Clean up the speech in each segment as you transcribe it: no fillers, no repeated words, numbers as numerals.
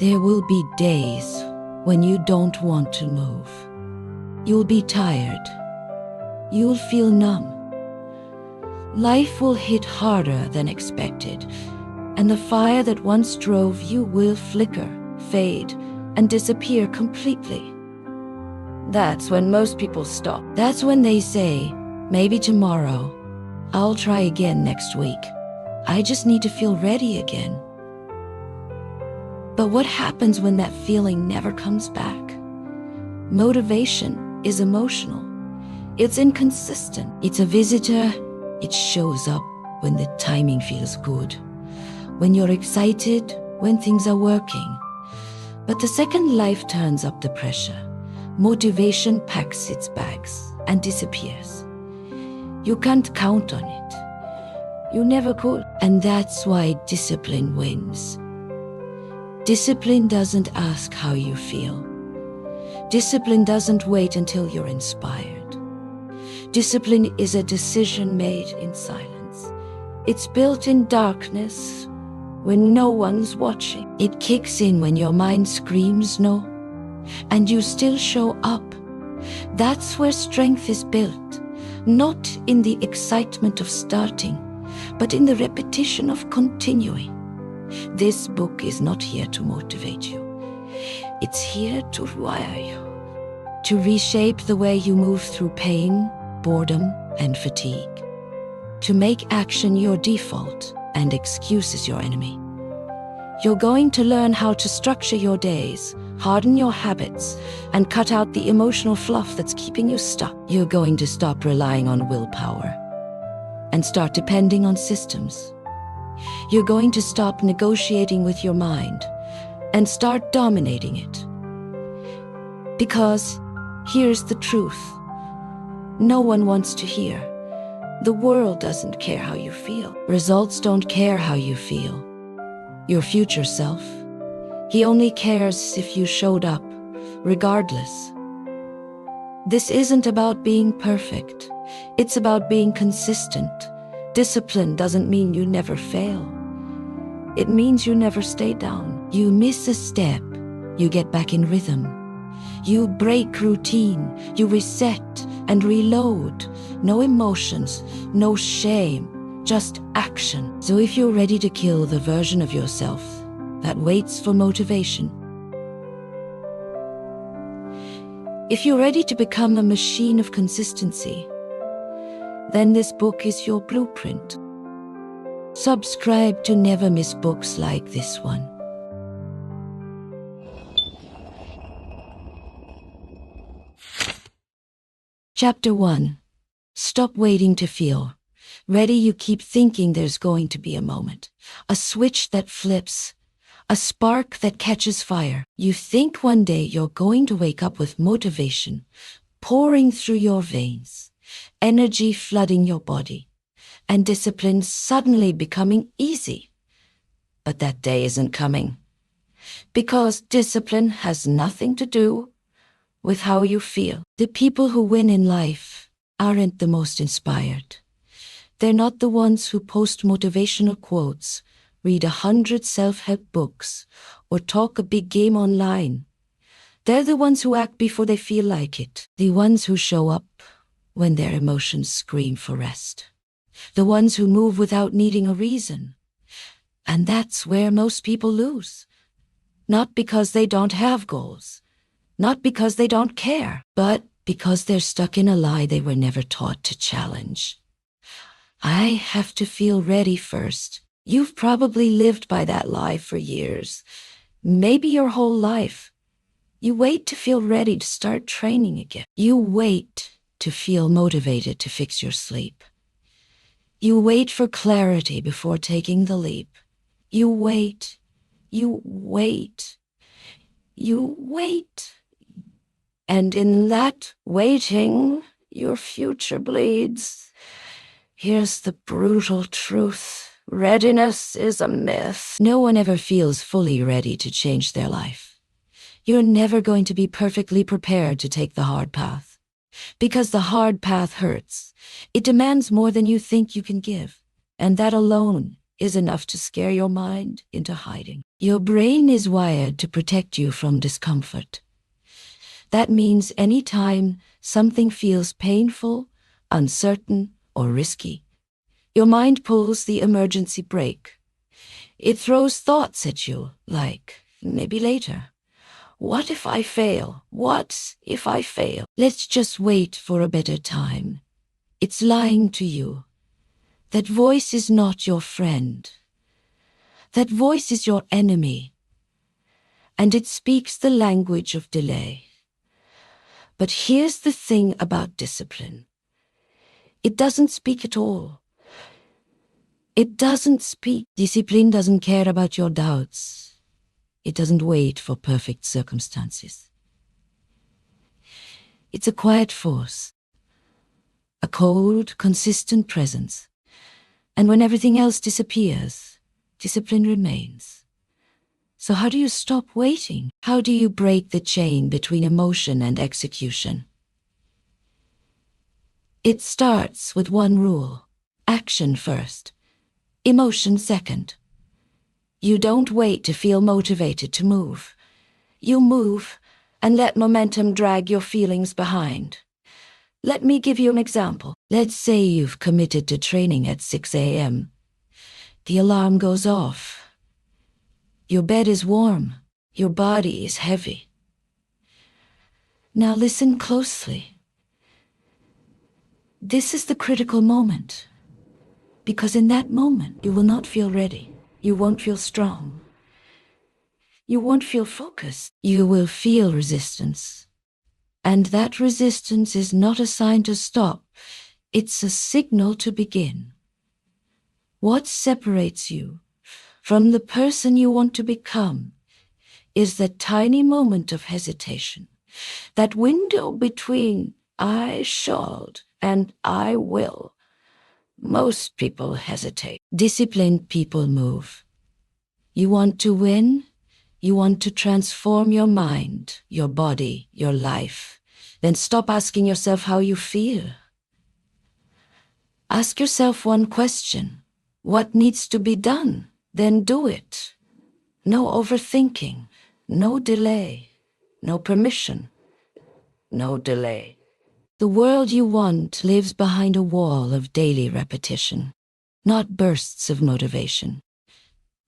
There will be days when you don't want to move. You'll be tired. You'll feel numb. Life will hit harder than expected, and the fire that once drove you will flicker, fade, and disappear completely. That's when most people stop. That's when they say, maybe tomorrow. I'll try again next week. I just need to feel ready again. But what happens when that feeling never comes back? Motivation is emotional. It's inconsistent. It's a visitor. It shows up when the timing feels good, when you're excited, when things are working. But the second life turns up the pressure, motivation packs its bags and disappears. You can't count on it. You never could. And that's why discipline wins. Discipline doesn't ask how you feel. Discipline doesn't wait until you're inspired. Discipline is a decision made in silence. It's built in darkness when no one's watching. It kicks in when your mind screams no, and you still show up. That's where strength is built, not in the excitement of starting, but in the repetition of continuing. This book is not here to motivate you. It's here to rewire you, to reshape the way you move through pain, boredom, and fatigue, to make action your default and excuses your enemy. You're going to learn how to structure your days, harden your habits, and cut out the emotional fluff that's keeping you stuck. You're going to stop relying on willpower and start depending on systems. You're going to stop negotiating with your mind and start dominating it. Because here's the truth. No one wants to hear. The world doesn't care how you feel. Results don't care how you feel. Your future self, he only cares if you showed up, regardless. This isn't about being perfect. It's about being consistent. Discipline doesn't mean you never fail. It means you never stay down. You miss a step, you get back in rhythm. You break routine, you reset and reload. No emotions, no shame, just action. So if you're ready to kill the version of yourself that waits for motivation, if you're ready to become a machine of consistency, then this book is your blueprint. Subscribe to never miss books like this one. Chapter 1. Stop waiting to feel ready. You keep thinking there's going to be a moment, a switch that flips, a spark that catches fire. You think one day you're going to wake up with motivation pouring through your veins, energy flooding your body, and discipline suddenly becoming easy. But that day isn't coming, because discipline has nothing to do with how you feel. The people who win in life aren't the most inspired. They're not the ones who post motivational quotes, read 100 self-help books, or talk a big game online. They're the ones who act before they feel like it. The ones who show up when their emotions scream for rest. The ones who move without needing a reason. And that's where most people lose. Not because they don't have goals, not because they don't care, but because they're stuck in a lie they were never taught to challenge. I have to feel ready first. You've probably lived by that lie for years, maybe your whole life. You wait to feel ready to start training again. You wait to feel motivated to fix your sleep. You wait for clarity before taking the leap. You wait, you wait, you wait. And in that waiting, your future bleeds. Here's the brutal truth. Readiness is a myth. No one ever feels fully ready to change their life. You're never going to be perfectly prepared to take the hard path. Because the hard path hurts. It demands more than you think you can give. And that alone is enough to scare your mind into hiding. Your brain is wired to protect you from discomfort. That means anytime something feels painful, uncertain, or risky, your mind pulls the emergency brake. It throws thoughts at you like, maybe later. What if I fail? What if I fail? Let's just wait for a better time. It's lying to you. That voice is not your friend. That voice is your enemy. And it speaks the language of delay. But here's the thing about discipline. It doesn't speak at all. It doesn't speak. Discipline doesn't care about your doubts. It doesn't wait for perfect circumstances. It's a quiet force, a cold, consistent presence. And when everything else disappears, discipline remains. So how do you stop waiting? How do you break the chain between emotion and execution? It starts with one rule: action first, emotion second. You don't wait to feel motivated to move. You move and let momentum drag your feelings behind. Let me give you an example. Let's say you've committed to training at 6 a.m. The alarm goes off. Your bed is warm. Your body is heavy. Now listen closely. This is the critical moment. Because in that moment, you will not feel ready. You won't feel strong. You won't feel focused. You will feel resistance. And that resistance is not a sign to stop. It's a signal to begin. What separates you from the person you want to become is that tiny moment of hesitation, that window between I should and I will. Most people hesitate. Disciplined people move. You want to win? You want to transform your mind, your body, your life. Then stop asking yourself how you feel. Ask yourself one question. What needs to be done? Then do it. No overthinking, no delay, no permission, no delay. The world you want lives behind a wall of daily repetition, not bursts of motivation,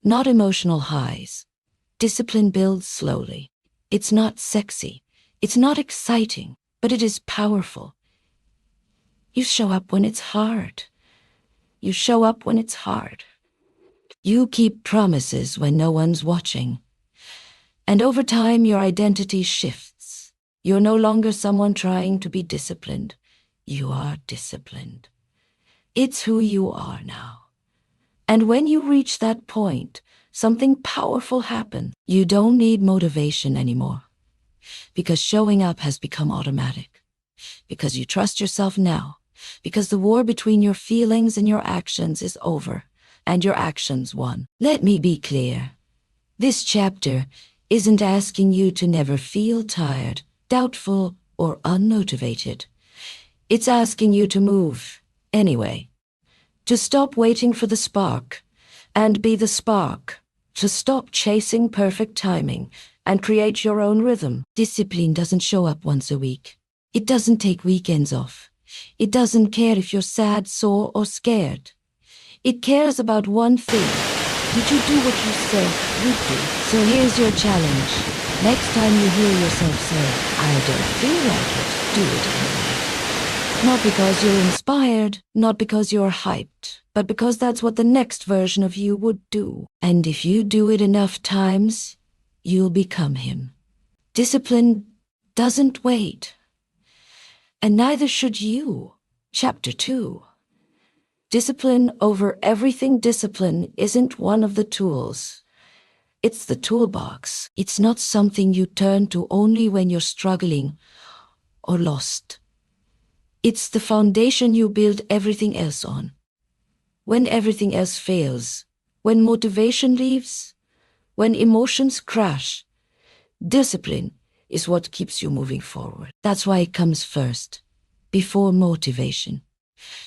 not emotional highs. Discipline builds slowly. It's not sexy. It's not exciting, but it is powerful. You show up when it's hard. You show up when it's hard. You keep promises when no one's watching. And over time, your identity shifts. You're no longer someone trying to be disciplined. You are disciplined. It's who you are now. And when you reach that point, something powerful happens. You don't need motivation anymore. Because showing up has become automatic. Because you trust yourself now. Because the war between your feelings and your actions is over. And your actions won. Let me be clear. This chapter isn't asking you to never feel tired, doubtful, or unmotivated. It's asking you to move anyway. To stop waiting for the spark and be the spark. To stop chasing perfect timing and create your own rhythm. Discipline doesn't show up once a week. It doesn't take weekends off. It doesn't care if you're sad, sore, or scared. It cares about one thing. Did you do what you said you'd do? So here's your challenge. Next time you hear yourself say, I don't feel like it, do it anyway. Not because you're inspired, not because you're hyped, but because that's what the next version of you would do. And if you do it enough times, you'll become him. Discipline doesn't wait. And neither should you. Chapter 2. Discipline over everything discipline isn't one of the tools. It's the toolbox. It's not something you turn to only when you're struggling or lost. It's the foundation you build everything else on. When everything else fails, when motivation leaves, when emotions crash, discipline is what keeps you moving forward. That's why it comes first, before motivation,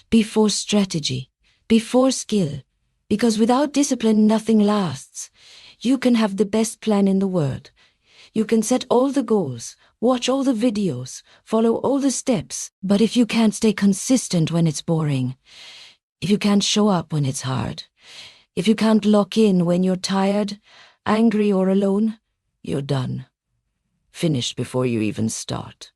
before strategy, before skill, Because without discipline, nothing lasts. You can have the best plan in the world. You can set all the goals, watch all the videos, follow all the steps. But if you can't stay consistent when it's boring, if you can't show up when it's hard, if you can't lock in when you're tired, angry or alone, you're done. Finished before you even start.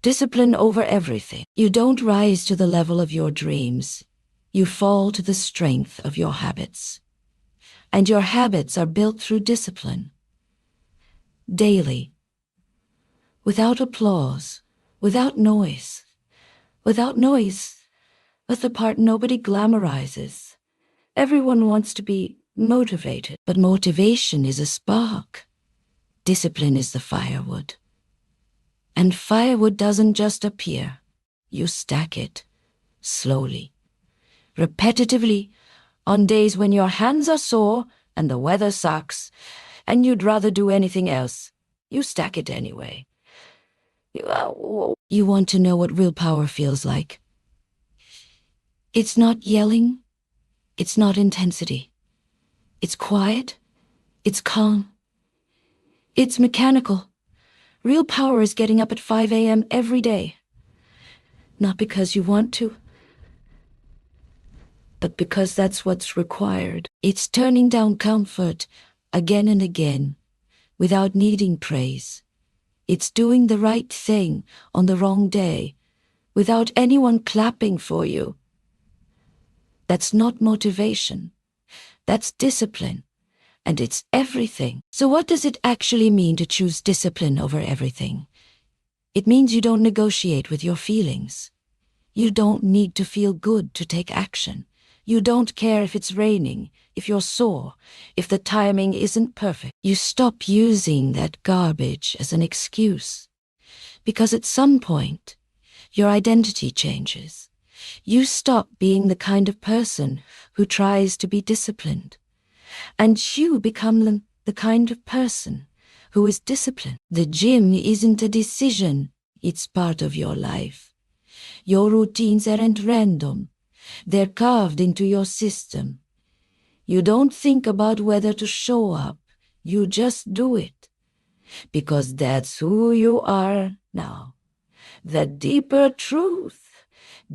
Discipline over everything. You don't rise to the level of your dreams. You fall to the strength of your habits. And your habits are built through discipline. Daily. Without applause. Without noise. Without noise. But the part nobody glamorizes. Everyone wants to be motivated. But motivation is a spark. Discipline is the firewood. And firewood doesn't just appear. You stack it. Slowly. Repetitively. On days when your hands are sore and the weather sucks and you'd rather do anything else, you stack it anyway. You want to know what willpower feels like. It's not yelling. It's not intensity. It's quiet. It's calm. It's mechanical. Real power is getting up at 5 a.m. every day. Not because you want to, but because that's what's required. It's turning down comfort again and again without needing praise. It's doing the right thing on the wrong day without anyone clapping for you. That's not motivation. That's discipline. And it's everything. So what does it actually mean to choose discipline over everything? It means you don't negotiate with your feelings. You don't need to feel good to take action. You don't care if it's raining, if you're sore, if the timing isn't perfect. You stop using that garbage as an excuse. Because at some point, your identity changes. You stop being the kind of person who tries to be disciplined. And you become the kind of person who is disciplined. The gym isn't a decision. It's part of your life. Your routines aren't random. They're carved into your system. You don't think about whether to show up. You just do it. Because that's who you are now. The deeper truth.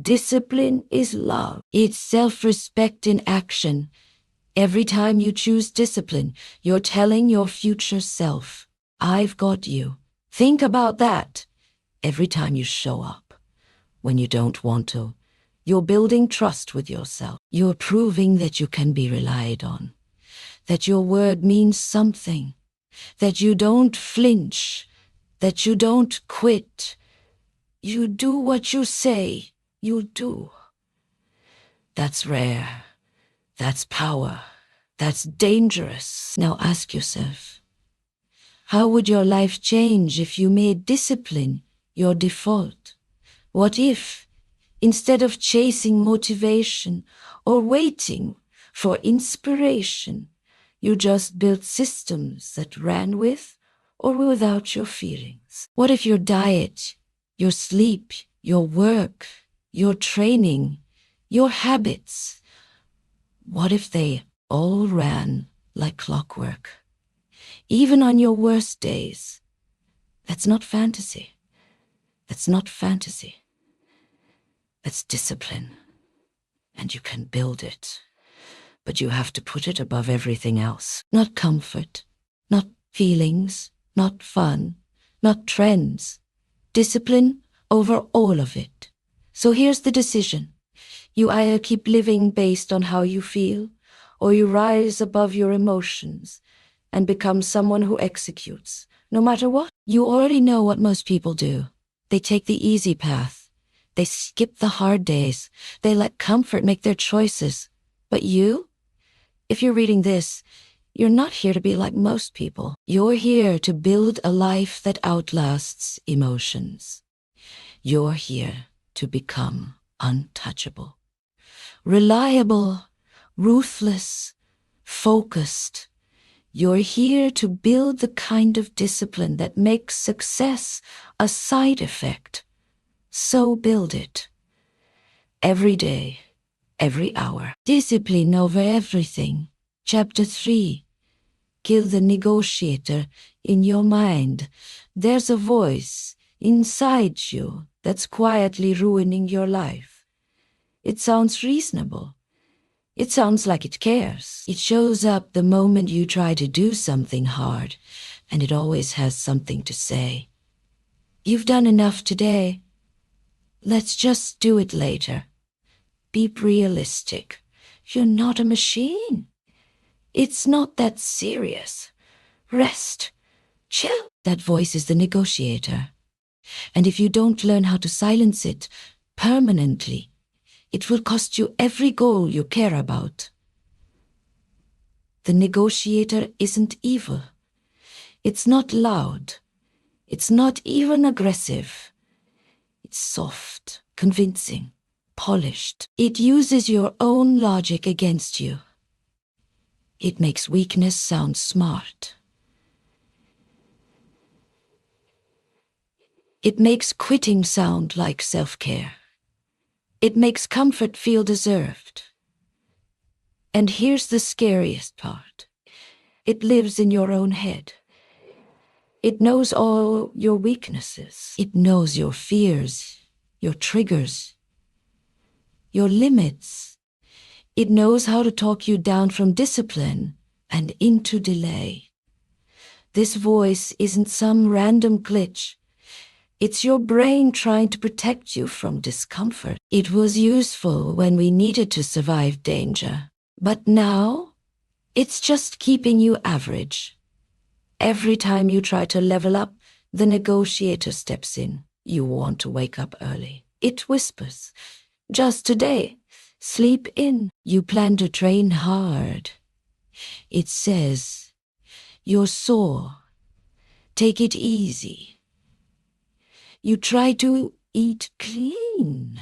Discipline is love. It's self-respect in action. Every time you choose discipline, you're telling your future self, I've got you. Think about that. Every time you show up, when you don't want to, you're building trust with yourself. You're proving that you can be relied on, that your word means something, that you don't flinch, that you don't quit. You do what you say you'll do. That's rare. That's power. That's dangerous. Now ask yourself, how would your life change if you made discipline your default? What if, instead of chasing motivation or waiting for inspiration, you just built systems that ran with or without your feelings? What if your diet, your sleep, your work, your training, your habits, what if they all ran like clockwork? Even on your worst days. That's not fantasy. That's not fantasy. That's discipline. And you can build it. But you have to put it above everything else. Not comfort, not feelings, not fun, not trends. Discipline over all of it. So here's the decision. You either keep living based on how you feel, or you rise above your emotions and become someone who executes, no matter what. You already know what most people do. They take the easy path. They skip the hard days. They let comfort make their choices. But you? If you're reading this, you're not here to be like most people. You're here to build a life that outlasts emotions. You're here to become untouchable. Reliable, ruthless, focused. You're here to build the kind of discipline that makes success a side effect. So build it. Every day, every hour. Discipline over everything. Chapter 3. Kill the negotiator in your mind. There's a voice inside you that's quietly ruining your life. It sounds reasonable. It sounds like it cares. It shows up the moment you try to do something hard, and it always has something to say. You've done enough today. Let's just do it later. Be realistic. You're not a machine. It's not that serious. Rest. Chill. That voice is the negotiator. And if you don't learn how to silence it permanently, it will cost you every goal you care about. The negotiator isn't evil. It's not loud. It's not even aggressive. It's soft, convincing, polished. It uses your own logic against you. It makes weakness sound smart. It makes quitting sound like self-care. It makes comfort feel deserved. And here's the scariest part. It lives in your own head. It knows all your weaknesses. It knows your fears, your triggers, your limits. It knows how to talk you down from discipline and into delay. This voice isn't some random glitch. It's your brain trying to protect you from discomfort. It was useful when we needed to survive danger. But now, it's just keeping you average. Every time you try to level up, the negotiator steps in. You want to wake up early. It whispers, "Just today. Sleep in. You plan to train hard." It says, "You're sore. Take it easy." You try to eat clean.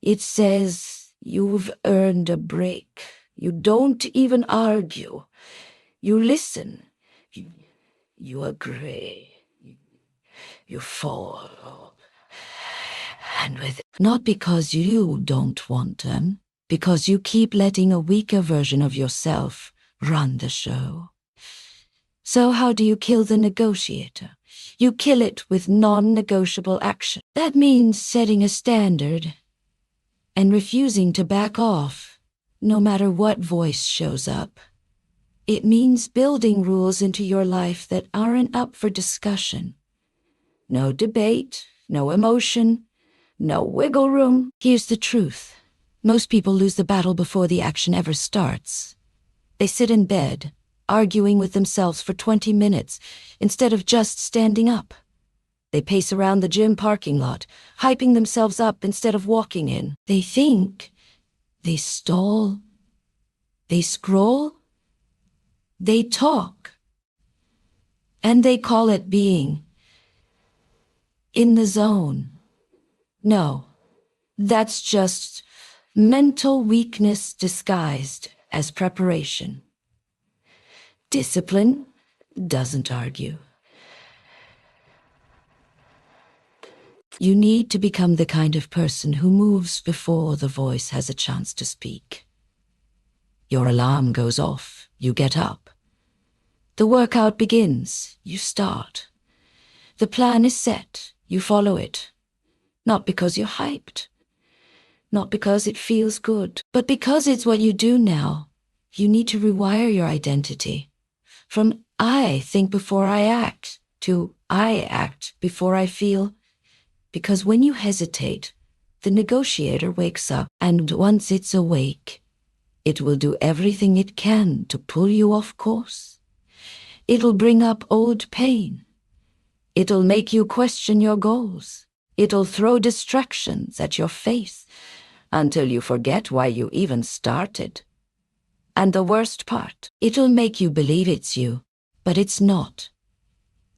It says, "You've earned a break." You don't even argue. You listen. You agree. You fall. And with not because you don't want them, because you keep letting a weaker version of yourself run the show. So how do you kill the negotiator? You kill it with non-negotiable action. That means setting a standard and refusing to back off, no matter what voice shows up. It means building rules into your life that aren't up for discussion. No debate, no emotion, no wiggle room. Here's the truth. Most people lose the battle before the action ever starts. They sit in bed, arguing with themselves for 20 minutes instead of just standing up. They pace around the gym parking lot, hyping themselves up instead of walking in. They think, they stall, they scroll, they talk, and they call it being in the zone. No, that's just mental weakness disguised as preparation. Discipline doesn't argue. You need to become the kind of person who moves before the voice has a chance to speak. Your alarm goes off, you get up. The workout begins, you start. The plan is set, you follow it. Not because you're hyped, not because it feels good, but because it's what you do now. You need to rewire your identity. From I think before I act to I act before I feel. Because when you hesitate, the negotiator wakes up, and once it's awake, it will do everything it can to pull you off course. It'll bring up old pain. It'll make you question your goals. It'll throw distractions at your face until you forget why you even started. And the worst part, it'll make you believe it's you, but it's not.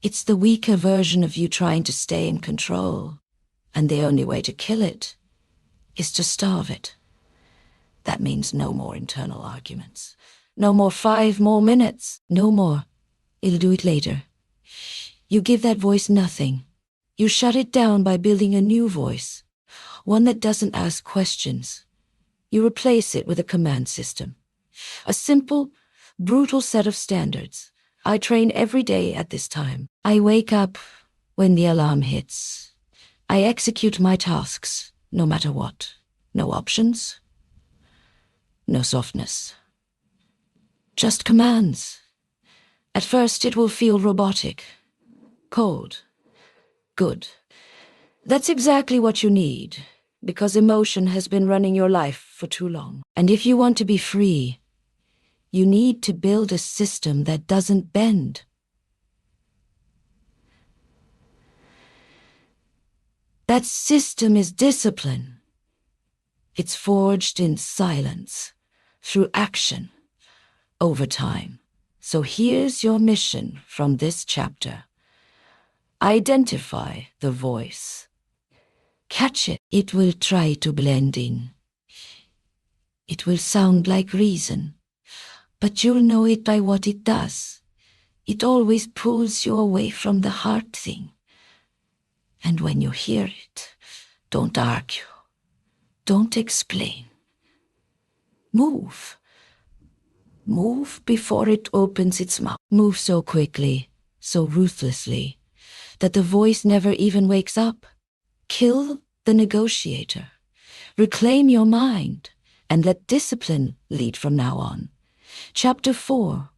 It's the weaker version of you trying to stay in control. And the only way to kill it is to starve it. That means no more internal arguments. No more 5 more minutes. No more. It'll do it later. You give that voice nothing. You shut it down by building a new voice. One that doesn't ask questions. You replace it with a command system. A simple, brutal set of standards. I train every day at this time. I wake up when the alarm hits. I execute my tasks, no matter what. No options. No softness. Just commands. At first it will feel robotic. Cold. Good. That's exactly what you need, because emotion has been running your life for too long. And if you want to be free, you need to build a system that doesn't bend. That system is discipline. It's forged in silence, through action, over time. So here's your mission from this chapter. Identify the voice. Catch it. It will try to blend in. It will sound like reason, but you'll know it by what it does. It always pulls you away from the hard thing. And when you hear it, don't argue. Don't explain. Move. Move before it opens its mouth. Move so quickly, so ruthlessly, that the voice never even wakes up. Kill the negotiator. Reclaim your mind, and let discipline lead from now on. Chapter 4.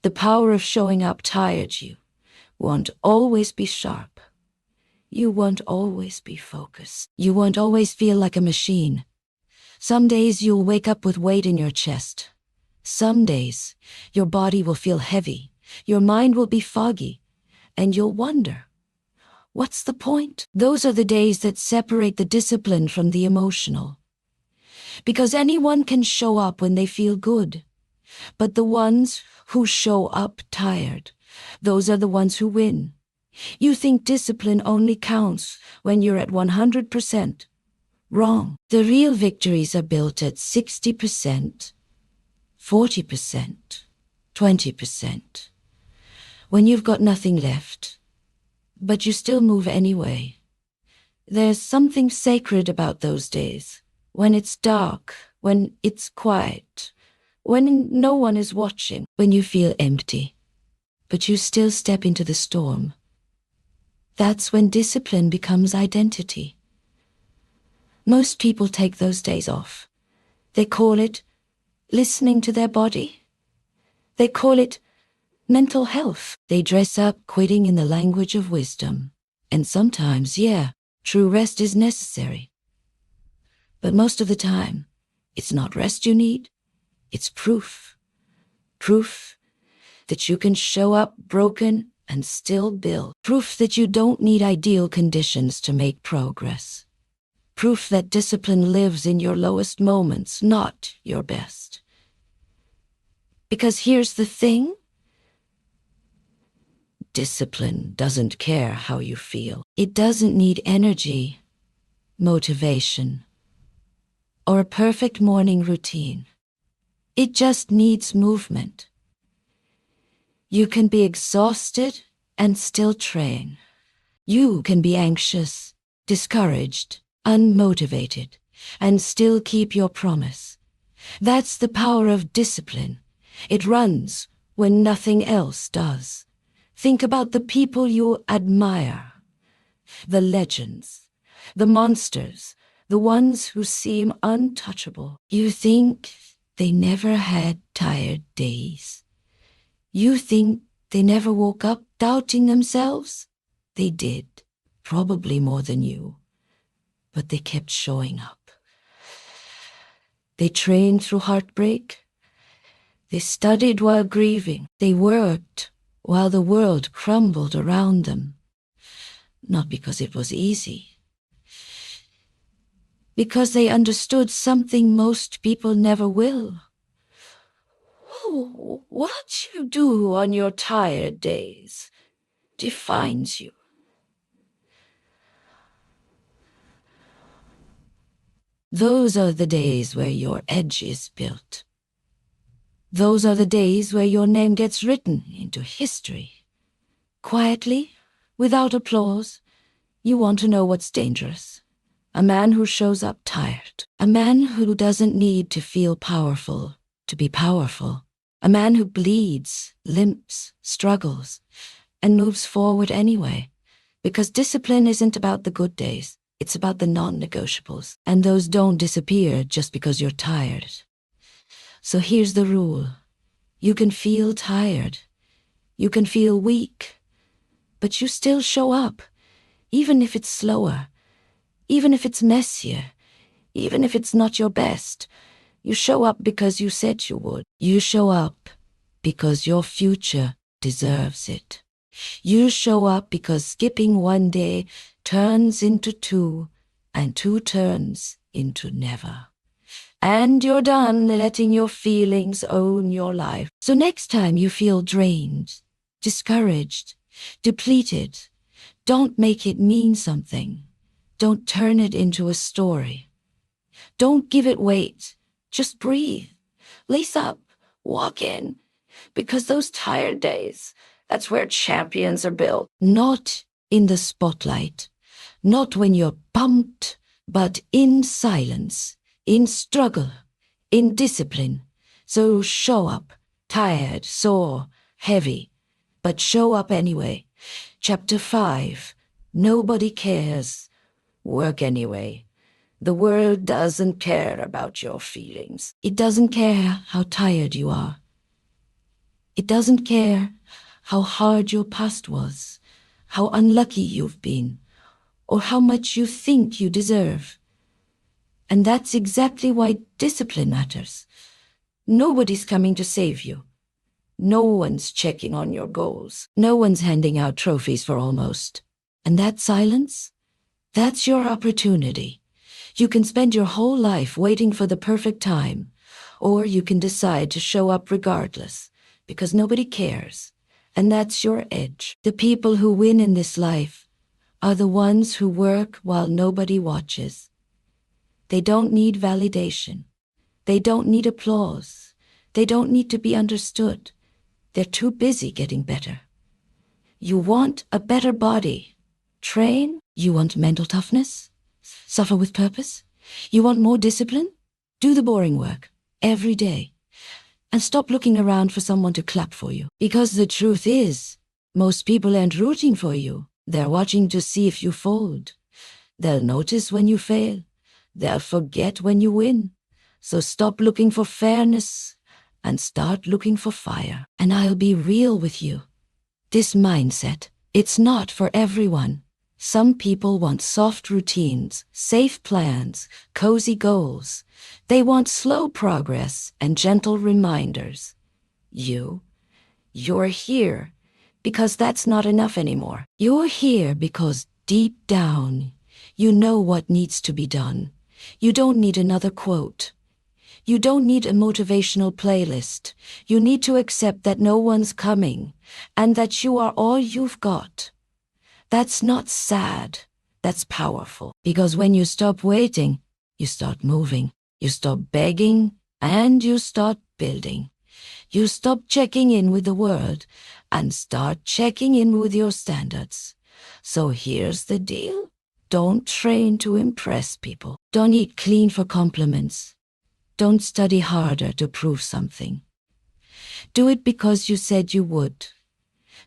The power of showing up tired you. Won't always be sharp. You won't always be focused. You won't always feel like a machine. Some days you'll wake up with weight in your chest. Some days your body will feel heavy. Your mind will be foggy. And you'll wonder, what's the point? Those are the days that separate the discipline from the emotional. Because anyone can show up when they feel good. But the ones who show up tired, those are the ones who win. You think discipline only counts when you're at 100%. Wrong. The real victories are built at 60%, 40%, 20%. When you've got nothing left, but you still move anyway. There's something sacred about those days. When it's dark, when it's quiet, when no one is watching, when you feel empty, but you still step into the storm. That's when discipline becomes identity. Most people take those days off. They call it listening to their body. They call it mental health. They dress up quitting in the language of wisdom. And sometimes, true rest is necessary. But most of the time, it's not rest you need. It's proof. Proof that you can show up broken and still build. Proof that you don't need ideal conditions to make progress. Proof that discipline lives in your lowest moments, not your best. Because here's the thing. Discipline doesn't care how you feel. It doesn't need energy, motivation, or a perfect morning routine. It just needs movement. You can be exhausted and still train. You can be anxious, discouraged, unmotivated, and still keep your promise. That's the power of discipline. It runs when nothing else does. Think about the people you admire, the legends, the monsters, the ones who seem untouchable. You think they never had tired days. You think they never woke up doubting themselves? They did, probably more than you, but they kept showing up. They trained through heartbreak. They studied while grieving. They worked while the world crumbled around them. Not because it was easy. Because they understood something most people never will. What you do on your tired days defines you. Those are the days where your edge is built. Those are the days where your name gets written into history. Quietly, without applause, you want to know what's dangerous. A man who shows up tired. A man who doesn't need to feel powerful to be powerful. A man who bleeds, limps, struggles, and moves forward anyway. Because discipline isn't about the good days. It's about the non-negotiables. And those don't disappear just because you're tired. So here's the rule. You can feel tired. You can feel weak. But you still show up. Even if it's slower. Even if it's messier. Even if it's not your best. You show up because you said you would. You show up because your future deserves it. You show up because skipping one day turns into two, and two turns into never. And you're done letting your feelings own your life. So next time you feel drained, discouraged, depleted, don't make it mean something. Don't turn it into a story. Don't give it weight. Just breathe. Lace up. Walk in. Because those tired days, that's where champions are built. Not in the spotlight. Not when you're pumped, but in silence, in struggle, in discipline. So show up, tired, sore, heavy, but show up anyway. Chapter 5. Nobody cares. Work anyway. The world doesn't care about your feelings. It doesn't care how tired you are. It doesn't care how hard your past was, how unlucky you've been, or how much you think you deserve. And that's exactly why discipline matters. Nobody's coming to save you. No one's checking on your goals. No one's handing out trophies for almost. And that silence? That's your opportunity. You can spend your whole life waiting for the perfect time, or you can decide to show up regardless, because nobody cares. And that's your edge. The people who win in this life are the ones who work while nobody watches. They don't need validation. They don't need applause. They don't need to be understood. They're too busy getting better. You want a better body. Train. You want mental toughness? Suffer with purpose? You want more discipline? Do the boring work, every day. And stop looking around for someone to clap for you. Because the truth is, most people aren't rooting for you. They're watching to see if you fold. They'll notice when you fail. They'll forget when you win. So stop looking for fairness and start looking for fire. And I'll be real with you. This mindset, it's not for everyone. Some people want soft routines, safe plans, cozy goals. They want slow progress and gentle reminders. You're here because that's not enough anymore. You're here because deep down, you know what needs to be done. You don't need another quote. You don't need a motivational playlist. You need to accept that no one's coming and that you are all you've got. That's not sad. That's powerful. Because when you stop waiting, you start moving. You stop begging and you start building. You stop checking in with the world and start checking in with your standards. So here's the deal. Don't train to impress people. Don't eat clean for compliments. Don't study harder to prove something. Do it because you said you would.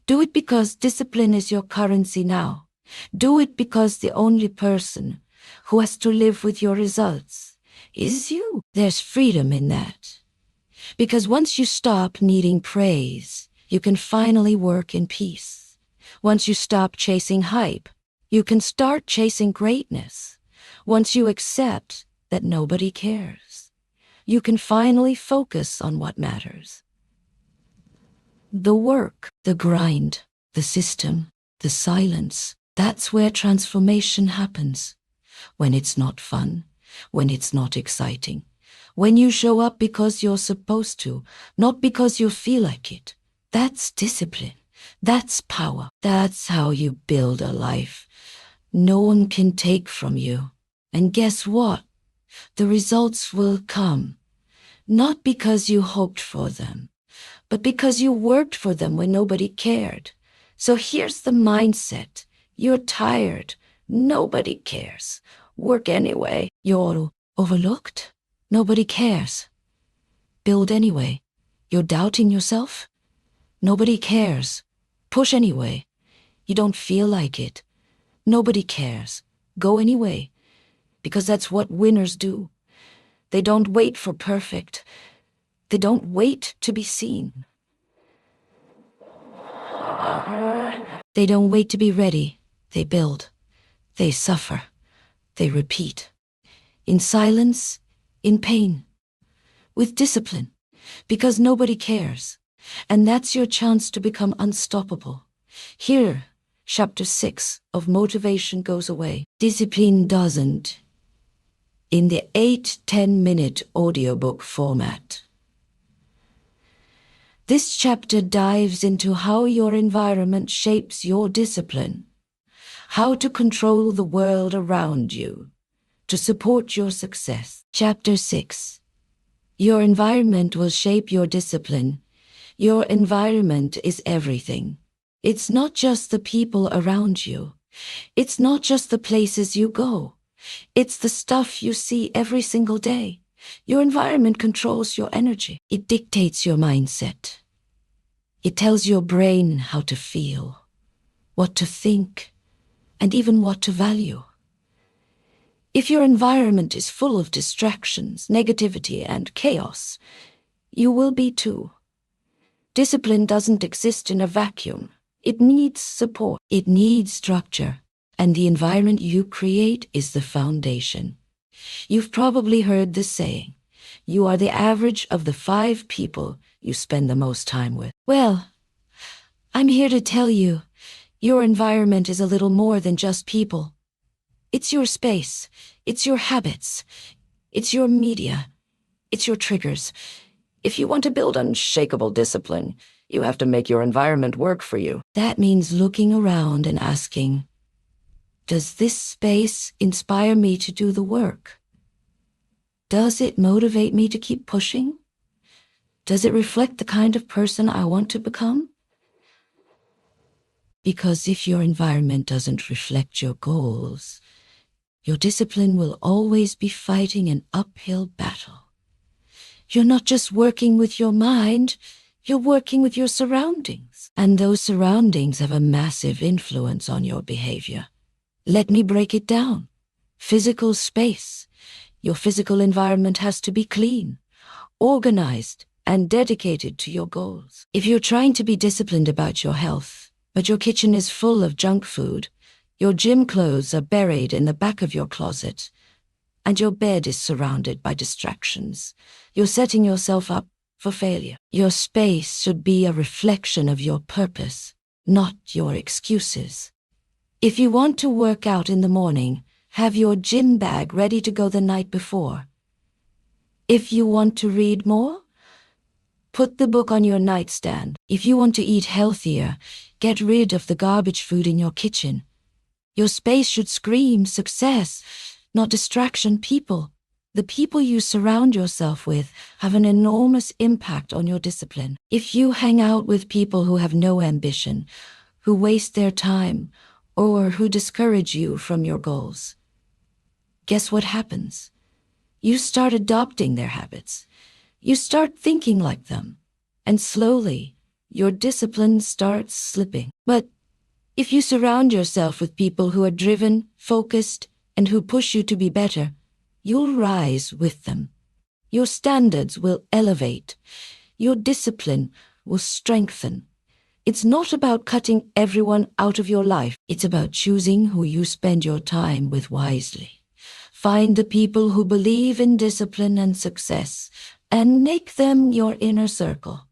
Do it because discipline is your currency now. Do it because the only person who has to live with your results is you. There's freedom in that. Because once you stop needing praise, you can finally work in peace. Once you stop chasing hype, you can start chasing greatness. Once you accept that nobody cares, you can finally focus on what matters. The work, the grind, the system, the silence, that's where transformation happens. When it's not fun, when it's not exciting, when you show up because you're supposed to, not because you feel like it. That's discipline. That's power. That's how you build a life no one can take from you. And guess what? The results will come, not because you hoped for them, but because you worked for them when nobody cared. So here's the mindset. You're tired. Nobody cares. Work anyway. You're overlooked. Nobody cares. Build anyway. You're doubting yourself. Nobody cares. Push anyway. You don't feel like it. Nobody cares. Go anyway. Because that's what winners do. They don't wait for perfect. They don't wait to be seen. They don't wait to be ready. They build. They suffer. They repeat. In silence, in pain, with discipline, because nobody cares. And that's your chance to become unstoppable. Here, chapter 6 of Motivation goes away. Discipline doesn't. In the 8-10-minute audiobook format. This chapter dives into how your environment shapes your discipline, how to control the world around you, to support your success. Chapter 6. Your environment will shape your discipline. Your environment is everything. It's not just the people around you. It's not just the places you go. It's the stuff you see every single day. Your environment controls your energy. It dictates your mindset. It tells your brain how to feel, what to think, and even what to value. If your environment is full of distractions, negativity, and chaos, you will be too. Discipline doesn't exist in a vacuum. It needs support. It needs structure. And the environment you create is the foundation. You've probably heard this saying, you are the average of the 5 people you spend the most time with. Well, I'm here to tell you, your environment is a little more than just people. It's your space. It's your habits. It's your media. It's your triggers. If you want to build unshakable discipline, you have to make your environment work for you. That means looking around and asking, does this space inspire me to do the work? Does it motivate me to keep pushing? Does it reflect the kind of person I want to become? Because if your environment doesn't reflect your goals, your discipline will always be fighting an uphill battle. You're not just working with your mind, you're working with your surroundings. And those surroundings have a massive influence on your behavior. Let me break it down. Physical space. Your physical environment has to be clean, organized, and dedicated to your goals. If you're trying to be disciplined about your health, but your kitchen is full of junk food, your gym clothes are buried in the back of your closet, and your bed is surrounded by distractions, you're setting yourself up for failure. Your space should be a reflection of your purpose, not your excuses. If you want to work out in the morning, have your gym bag ready to go the night before. If you want to read more, put the book on your nightstand. If you want to eat healthier, get rid of the garbage food in your kitchen. Your space should scream success, not distraction. The people you surround yourself with have an enormous impact on your discipline. If you hang out with people who have no ambition, who waste their time, or who discourage you from your goals, guess what happens? You start adopting their habits. You start thinking like them. And slowly, your discipline starts slipping. But if you surround yourself with people who are driven, focused, and who push you to be better, you'll rise with them. Your standards will elevate. Your discipline will strengthen. It's not about cutting everyone out of your life. It's about choosing who you spend your time with wisely. Find the people who believe in discipline and success, and make them your inner circle.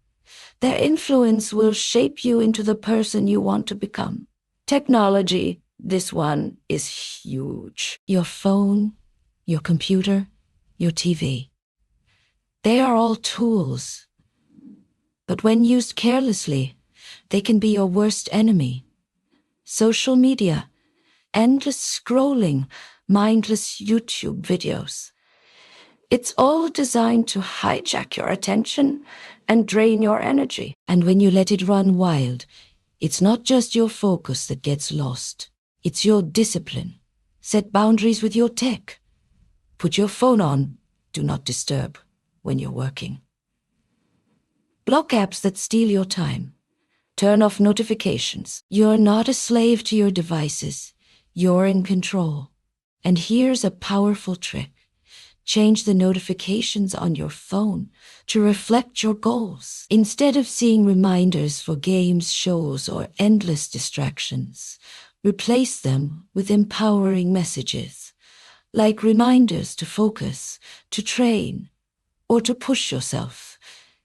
Their influence will shape you into the person you want to become. Technology, this one is huge. Your phone, your computer, your TV. They are all tools. But when used carelessly, they can be your worst enemy. Social media, endless scrolling, mindless YouTube videos. It's all designed to hijack your attention and drain your energy. And when you let it run wild, it's not just your focus that gets lost. It's your discipline. Set boundaries with your tech. Put your phone on Do not disturb when you're working. Block apps that steal your time. Turn off notifications. You're not a slave to your devices. You're in control. And here's a powerful trick. Change the notifications on your phone to reflect your goals. Instead of seeing reminders for games, shows, or endless distractions, replace them with empowering messages, like reminders to focus, to train, or to push yourself.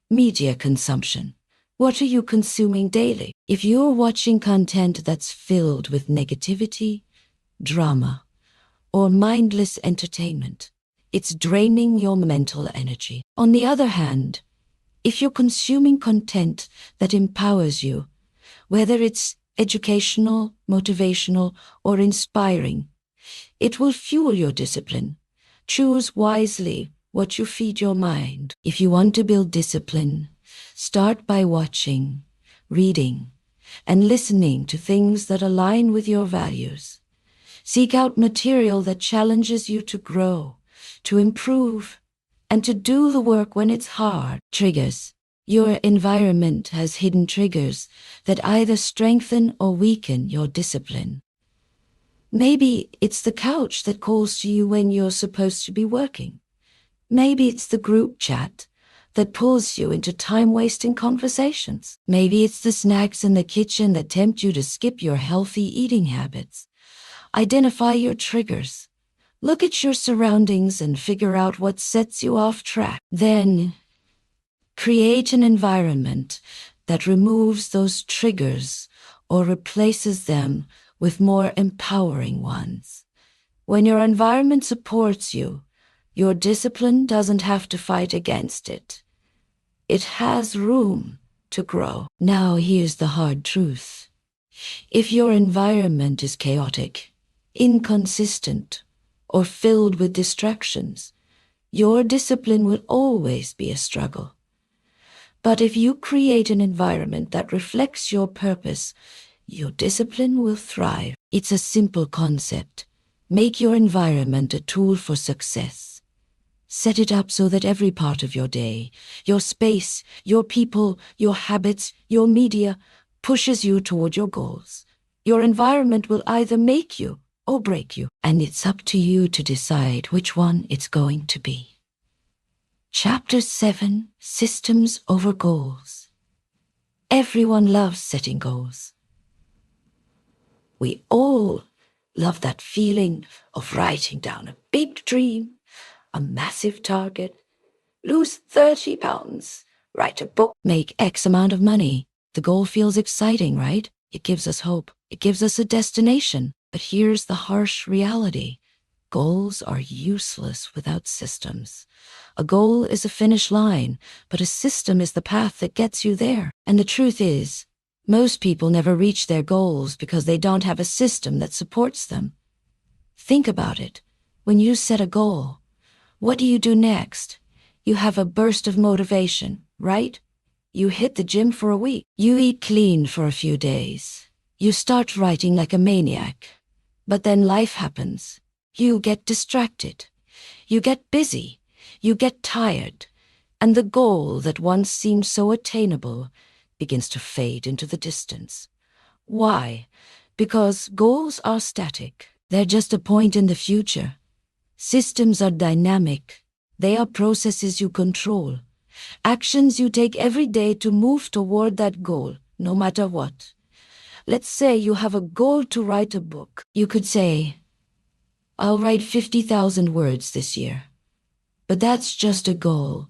Media consumption. What are you consuming daily? If you're watching content that's filled with negativity, drama, or mindless entertainment, it's draining your mental energy. On the other hand, if you're consuming content that empowers you, whether it's educational, motivational, or inspiring, it will fuel your discipline. Choose wisely what you feed your mind. If you want to build discipline, start by watching, reading, and listening to things that align with your values. Seek out material that challenges you to grow, to improve, and to do the work when it's hard. Triggers. Your environment has hidden triggers that either strengthen or weaken your discipline. Maybe it's the couch that calls to you when you're supposed to be working. Maybe it's the group chat that pulls you into time-wasting conversations. Maybe it's the snacks in the kitchen that tempt you to skip your healthy eating habits. Identify your triggers. Look at your surroundings and figure out what sets you off track. Then, create an environment that removes those triggers or replaces them with more empowering ones. When your environment supports you, your discipline doesn't have to fight against it. It has room to grow. Now here's the hard truth. If your environment is chaotic, inconsistent, or filled with distractions, your discipline will always be a struggle. But if you create an environment that reflects your purpose, your discipline will thrive. It's a simple concept. Make your environment a tool for success. Set it up so that every part of your day, your space, your people, your habits, your media, pushes you toward your goals. Your environment will either make you or break you, and it's up to you to decide which one it's going to be. Chapter 7, Systems over Goals. Everyone loves setting goals. We all love that feeling of writing down a big dream, a massive target, lose 30 pounds, write a book, make X amount of money. The goal feels exciting, right? It gives us hope. It gives us a destination. But here's the harsh reality. Goals are useless without systems. A goal is a finish line, but a system is the path that gets you there. And the truth is, most people never reach their goals because they don't have a system that supports them. Think about it. When you set a goal, what do you do next? You have a burst of motivation, right? You hit the gym for a week. You eat clean for a few days. You start writing like a maniac. But then life happens. You get distracted. You get busy. You get tired. And the goal that once seemed so attainable begins to fade into the distance. Why? Because goals are static. They're just a point in the future. Systems are dynamic. They are processes you control. Actions you take every day to move toward that goal, no matter what. Let's say you have a goal to write a book. You could say, I'll write 50,000 words this year. But that's just a goal.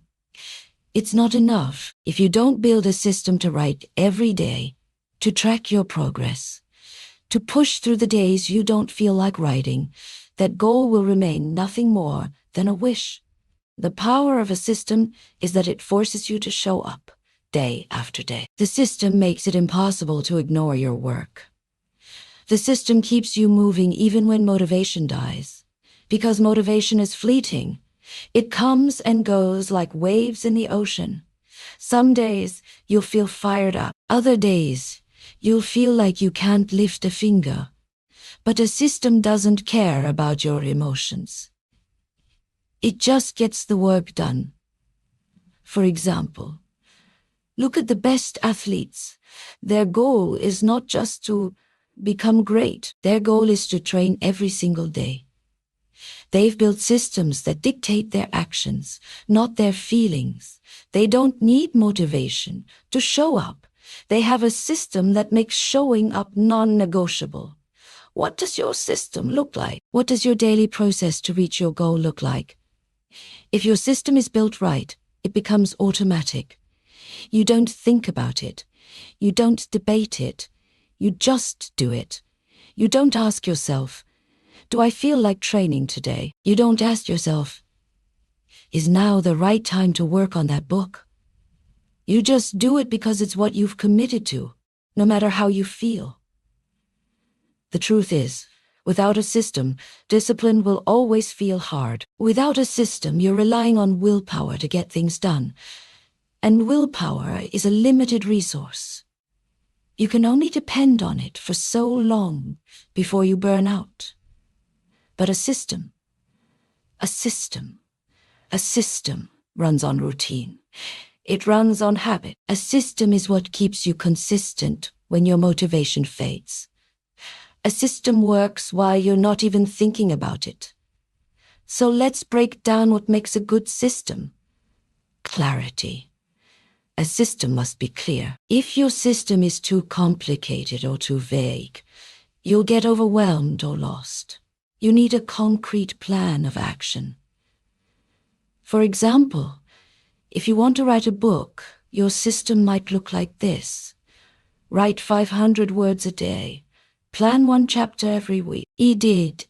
It's not enough if you don't build a system to write every day, to track your progress, to push through the days you don't feel like writing. That goal will remain nothing more than a wish. The power of a system is that it forces you to show up day after day. The system makes it impossible to ignore your work. The system keeps you moving even when motivation dies, because motivation is fleeting. It comes and goes like waves in the ocean. Some days you'll feel fired up. Other days you'll feel like you can't lift a finger. But a system doesn't care about your emotions. It just gets the work done. For example, look at the best athletes. Their goal is not just to become great. Their goal is to train every single day. They've built systems that dictate their actions, not their feelings. They don't need motivation to show up. They have a system that makes showing up non-negotiable. What does your system look like? What does your daily process to reach your goal look like? If your system is built right, it becomes automatic. You don't think about it. You don't debate it. You just do it. You don't ask yourself, do I feel like training today? You don't ask yourself, is now the right time to work on that book? You just do it because it's what you've committed to, no matter how you feel. The truth is, without a system, discipline will always feel hard. Without a system, you're relying on willpower to get things done. And willpower is a limited resource. You can only depend on it for so long before you burn out. But a system runs on routine. It runs on habit. A system is what keeps you consistent when your motivation fades. A system works while you're not even thinking about it. So let's break down what makes a good system. Clarity. A system must be clear. If your system is too complicated or too vague, you'll get overwhelmed or lost. You need a concrete plan of action. For example, if you want to write a book, your system might look like this. Write 500 words a day. Plan one chapter every week. Edit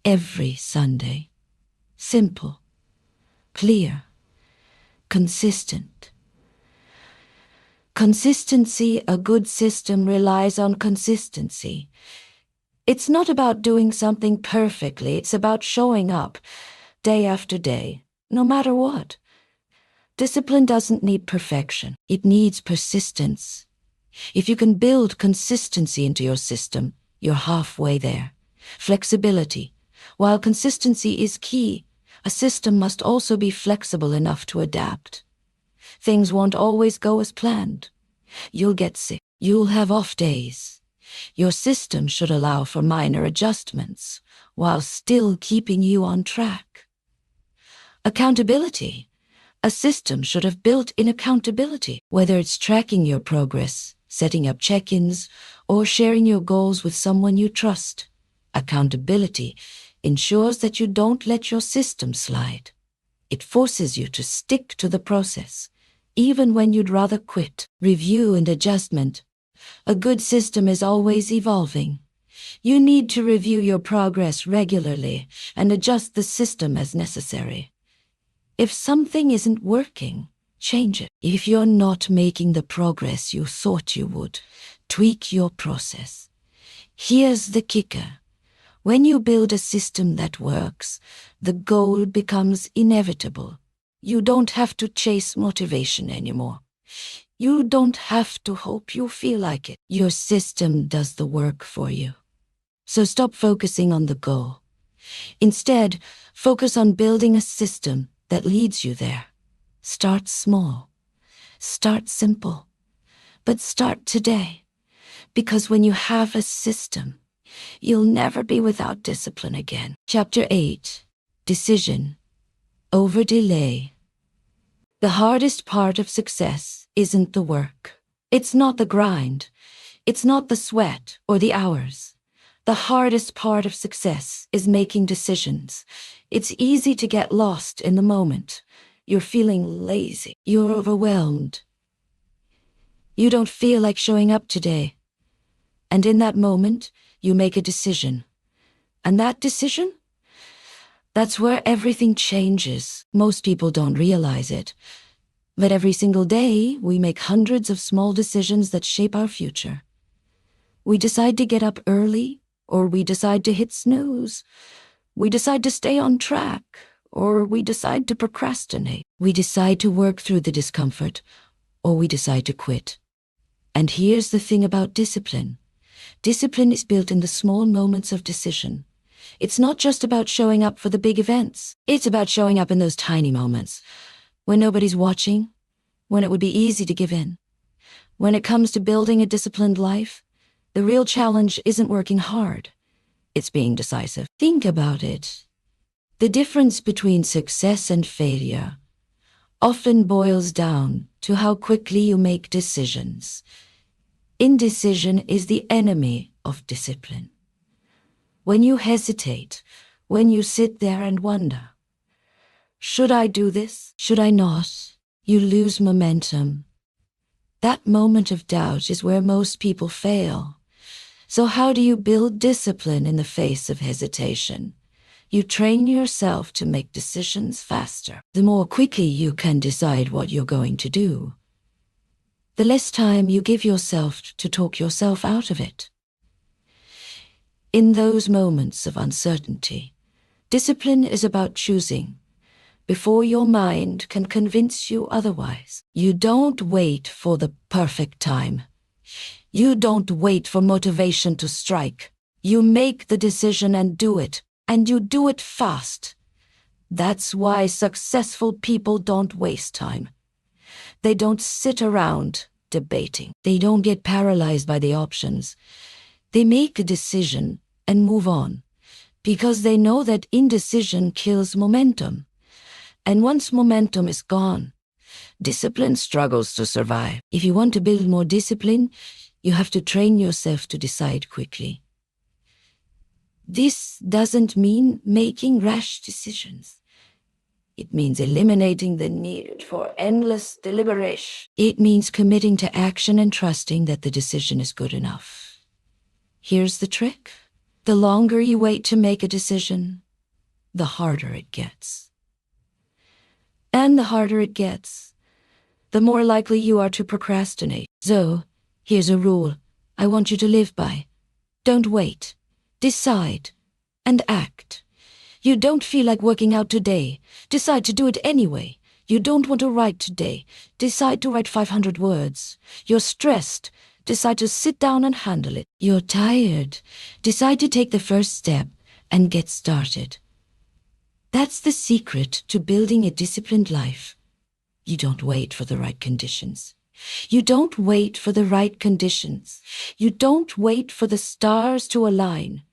every Sunday. Simple, clear, consistent. Consistency, a good system relies on consistency. It's not about doing something perfectly, it's about showing up day after day, no matter what. Discipline doesn't need perfection, it needs persistence. If you can build consistency into your system, you're halfway there. Flexibility. While consistency is key, a system must also be flexible enough to adapt. Things won't always go as planned. You'll get sick. You'll have off days. Your system should allow for minor adjustments while still keeping you on track. Accountability. A system should have built-in accountability, whether it's tracking your progress, setting up check-ins, or sharing your goals with someone you trust. Accountability ensures that you don't let your system slide. It forces you to stick to the process, even when you'd rather quit. Review and adjustment. A good system is always evolving. You need to review your progress regularly and adjust the system as necessary. If something isn't working, change it. If you're not making the progress you thought you would, tweak your process. Here's the kicker. When you build a system that works, the goal becomes inevitable. You don't have to chase motivation anymore. You don't have to hope you feel like it. Your system does the work for you. So stop focusing on the goal. Instead, focus on building a system that leads you there. Start small. Start simple. But start today. Because when you have a system, you'll never be without discipline again. Chapter 8. Decision over delay. The hardest part of success isn't the work. It's not the grind. It's not the sweat or the hours. The hardest part of success is making decisions. It's easy to get lost in the moment. You're feeling lazy. You're overwhelmed. You don't feel like showing up today. And in that moment, you make a decision. And that decision? That's where everything changes. Most people don't realize it. But every single day, we make hundreds of small decisions that shape our future. We decide to get up early, or we decide to hit snooze. We decide to stay on track, or we decide to procrastinate. We decide to work through the discomfort, or we decide to quit. And here's the thing about discipline. Discipline is built in the small moments of decision. It's not just about showing up for the big events. It's about showing up in those tiny moments, when nobody's watching, when it would be easy to give in. When it comes to building a disciplined life, the real challenge isn't working hard. It's being decisive. Think about it. The difference between success and failure often boils down to how quickly you make decisions. Indecision is the enemy of discipline. When you hesitate, when you sit there and wonder, should I do this? Should I not? You lose momentum. That moment of doubt is where most people fail. So how do you build discipline in the face of hesitation? You train yourself to make decisions faster. The more quickly you can decide what you're going to do, the less time you give yourself to talk yourself out of it. In those moments of uncertainty, discipline is about choosing before your mind can convince you otherwise. You don't wait for the perfect time. You don't wait for motivation to strike. You make the decision and do it, and you do it fast. That's why successful people don't waste time. They don't sit around debating. They don't get paralyzed by the options. They make a decision and move on, because they know that indecision kills momentum. And once momentum is gone, discipline struggles to survive. If you want to build more discipline, you have to train yourself to decide quickly. This doesn't mean making rash decisions. It means eliminating the need for endless deliberation. It means committing to action and trusting that the decision is good enough. Here's the trick. The longer you wait to make a decision, the harder it gets. And the harder it gets, the more likely you are to procrastinate. So, here's a rule I want you to live by. Don't wait. Decide and act. You don't feel like working out today. Decide to do it anyway. You don't want to write today. Decide to write 500 words. You're stressed. Decide to sit down and handle it. You're tired. Decide to take the first step and get started. That's the secret to building a disciplined life. You don't wait for the right conditions. You don't wait for the right conditions. You don't wait for the stars to align.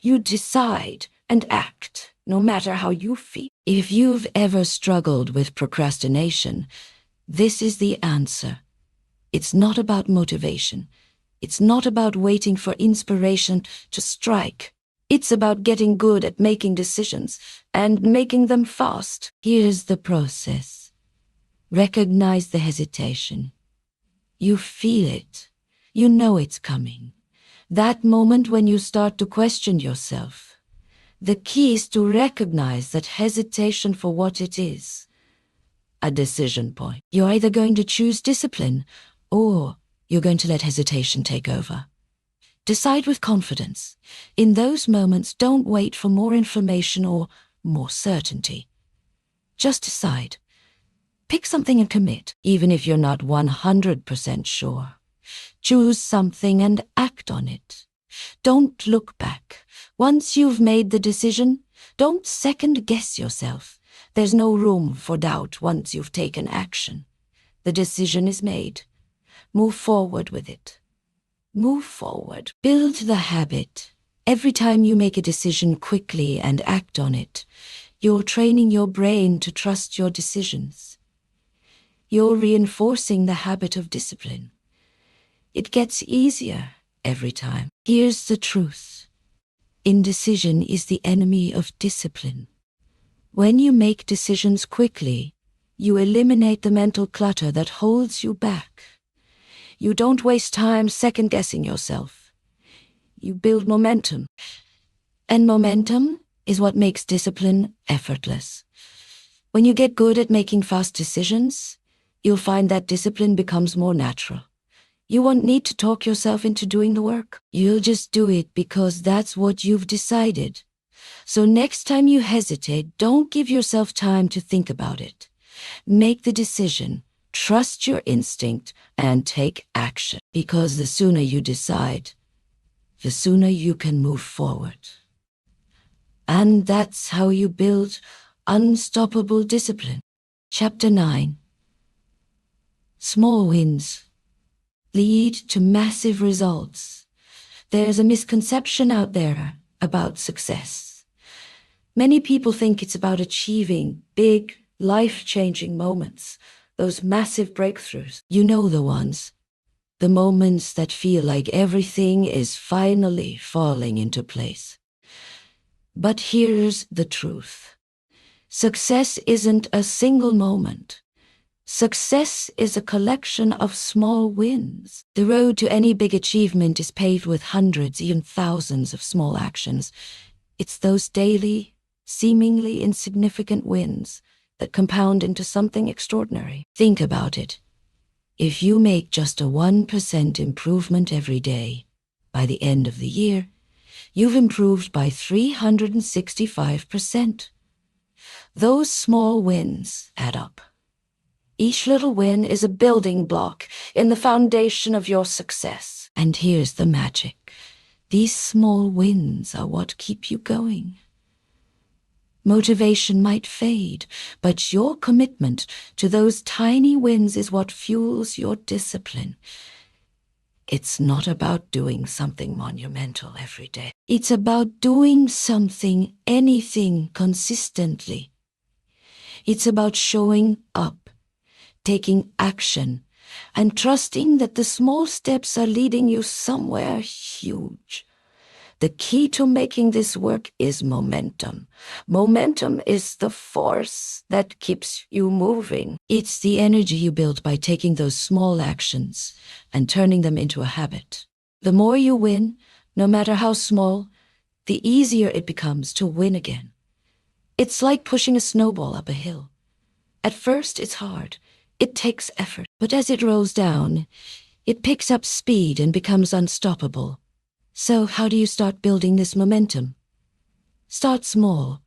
You decide and act, no matter how you feel. If you've ever struggled with procrastination, this is the answer. It's not about motivation. It's not about waiting for inspiration to strike. It's about getting good at making decisions and making them fast. Here's the process. Recognize the hesitation. You feel it. You know it's coming. That moment when you start to question yourself. The key is to recognize that hesitation for what it is. A decision point. You're either going to choose discipline or you're going to let hesitation take over. Decide with confidence. In those moments, don't wait for more information or more certainty. Just decide. Pick something and commit, even if you're not 100% sure. Choose something and act on it. Don't look back. Once you've made the decision, don't second-guess yourself. There's no room for doubt once you've taken action. The decision is made. Move forward with it. Move forward. Build the habit. Every time you make a decision quickly and act on it, you're training your brain to trust your decisions. You're reinforcing the habit of discipline. It gets easier every time. Here's the truth. Indecision is the enemy of discipline. When you make decisions quickly, you eliminate the mental clutter that holds you back. You don't waste time second-guessing yourself. You build momentum. And momentum is what makes discipline effortless. When you get good at making fast decisions, you'll find that discipline becomes more natural. You won't need to talk yourself into doing the work. You'll just do it because that's what you've decided. So next time you hesitate, don't give yourself time to think about it. Make the decision. Trust your instinct and take action, because the sooner you decide, the sooner you can move forward. And that's how you build unstoppable discipline. Chapter 9. Small wins lead to massive results. There's a misconception out there about success. Many people think it's about achieving big, life-changing moments, those massive breakthroughs. You know the ones. The moments that feel like everything is finally falling into place. But here's the truth. Success isn't a single moment. Success is a collection of small wins. The road to any big achievement is paved with hundreds, even thousands of small actions. It's those daily, seemingly insignificant wins that compound into something extraordinary. Think about it. If you make just a 1% improvement every day, by the end of the year, you've improved by 365%. Those small wins add up. Each little win is a building block in the foundation of your success. And here's the magic. These small wins are what keep you going. Motivation might fade, but your commitment to those tiny wins is what fuels your discipline. It's not about doing something monumental every day. It's about doing anything consistently. It's about showing up, taking action, and trusting that the small steps are leading you somewhere huge. The key to making this work is momentum. Momentum is the force that keeps you moving. It's the energy you build by taking those small actions and turning them into a habit. The more you win, no matter how small, the easier it becomes to win again. It's like pushing a snowball up a hill. At first, it's hard. It takes effort. But as it rolls down, it picks up speed and becomes unstoppable. So how do you start building this momentum? Start small.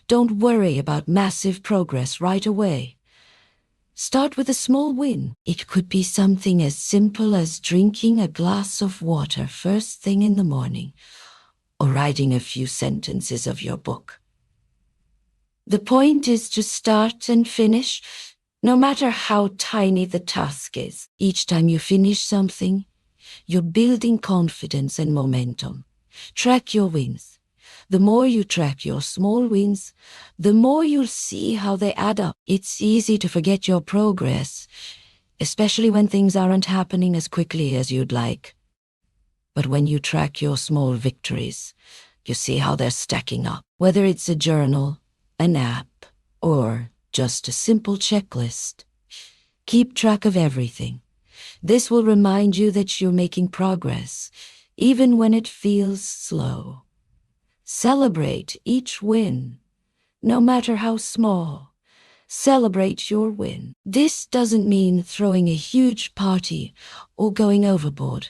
Don't worry about massive progress right away. Start with a small win. It could be something as simple as drinking a glass of water first thing in the morning, or writing a few sentences of your book. The point is to start and finish, no matter how tiny the task is. Each time you finish something, you're building confidence and momentum. Track your wins. The more you track your small wins, the more you'll see how they add up. It's easy to forget your progress, especially when things aren't happening as quickly as you'd like. But when you track your small victories, you see how they're stacking up. Whether it's a journal, an app, or just a simple checklist, keep track of everything. This will remind you that you're making progress, even when it feels slow. Celebrate each win, no matter how small. Celebrate your win. This doesn't mean throwing a huge party or going overboard.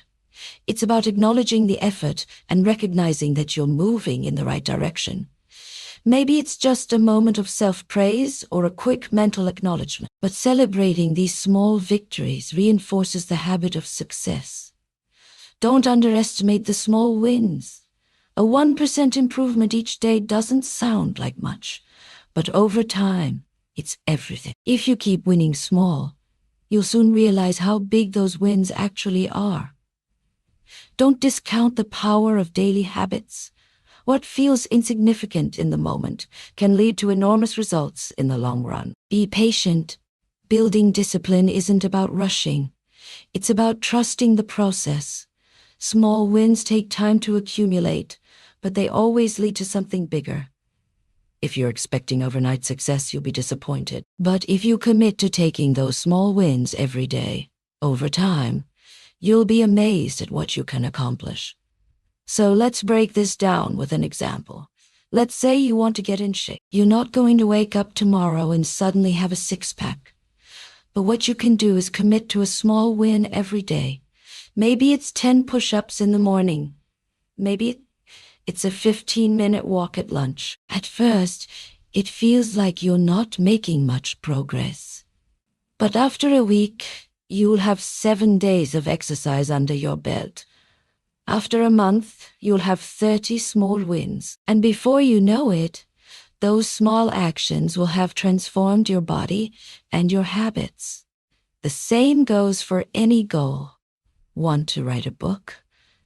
It's about acknowledging the effort and recognizing that you're moving in the right direction. Maybe it's just a moment of self-praise or a quick mental acknowledgement. But celebrating these small victories reinforces the habit of success. Don't underestimate the small wins. A 1% improvement each day doesn't sound like much, but over time, it's everything. If you keep winning small, you'll soon realize how big those wins actually are. Don't discount the power of daily habits. What feels insignificant in the moment can lead to enormous results in the long run. Be patient. Building discipline isn't about rushing. It's about trusting the process. Small wins take time to accumulate, but they always lead to something bigger. If you're expecting overnight success, you'll be disappointed. But if you commit to taking those small wins every day, over time, you'll be amazed at what you can accomplish. So let's break this down with an example. Let's say you want to get in shape. You're not going to wake up tomorrow and suddenly have a six-pack. But what you can do is commit to a small win every day. Maybe it's 10 push-ups in the morning. Maybe it's a 15-minute walk at lunch. At first, it feels like you're not making much progress. But after a week, you'll have 7 days of exercise under your belt. After a month, you'll have 30 small wins. And before you know it, those small actions will have transformed your body and your habits. The same goes for any goal. Want to write a book?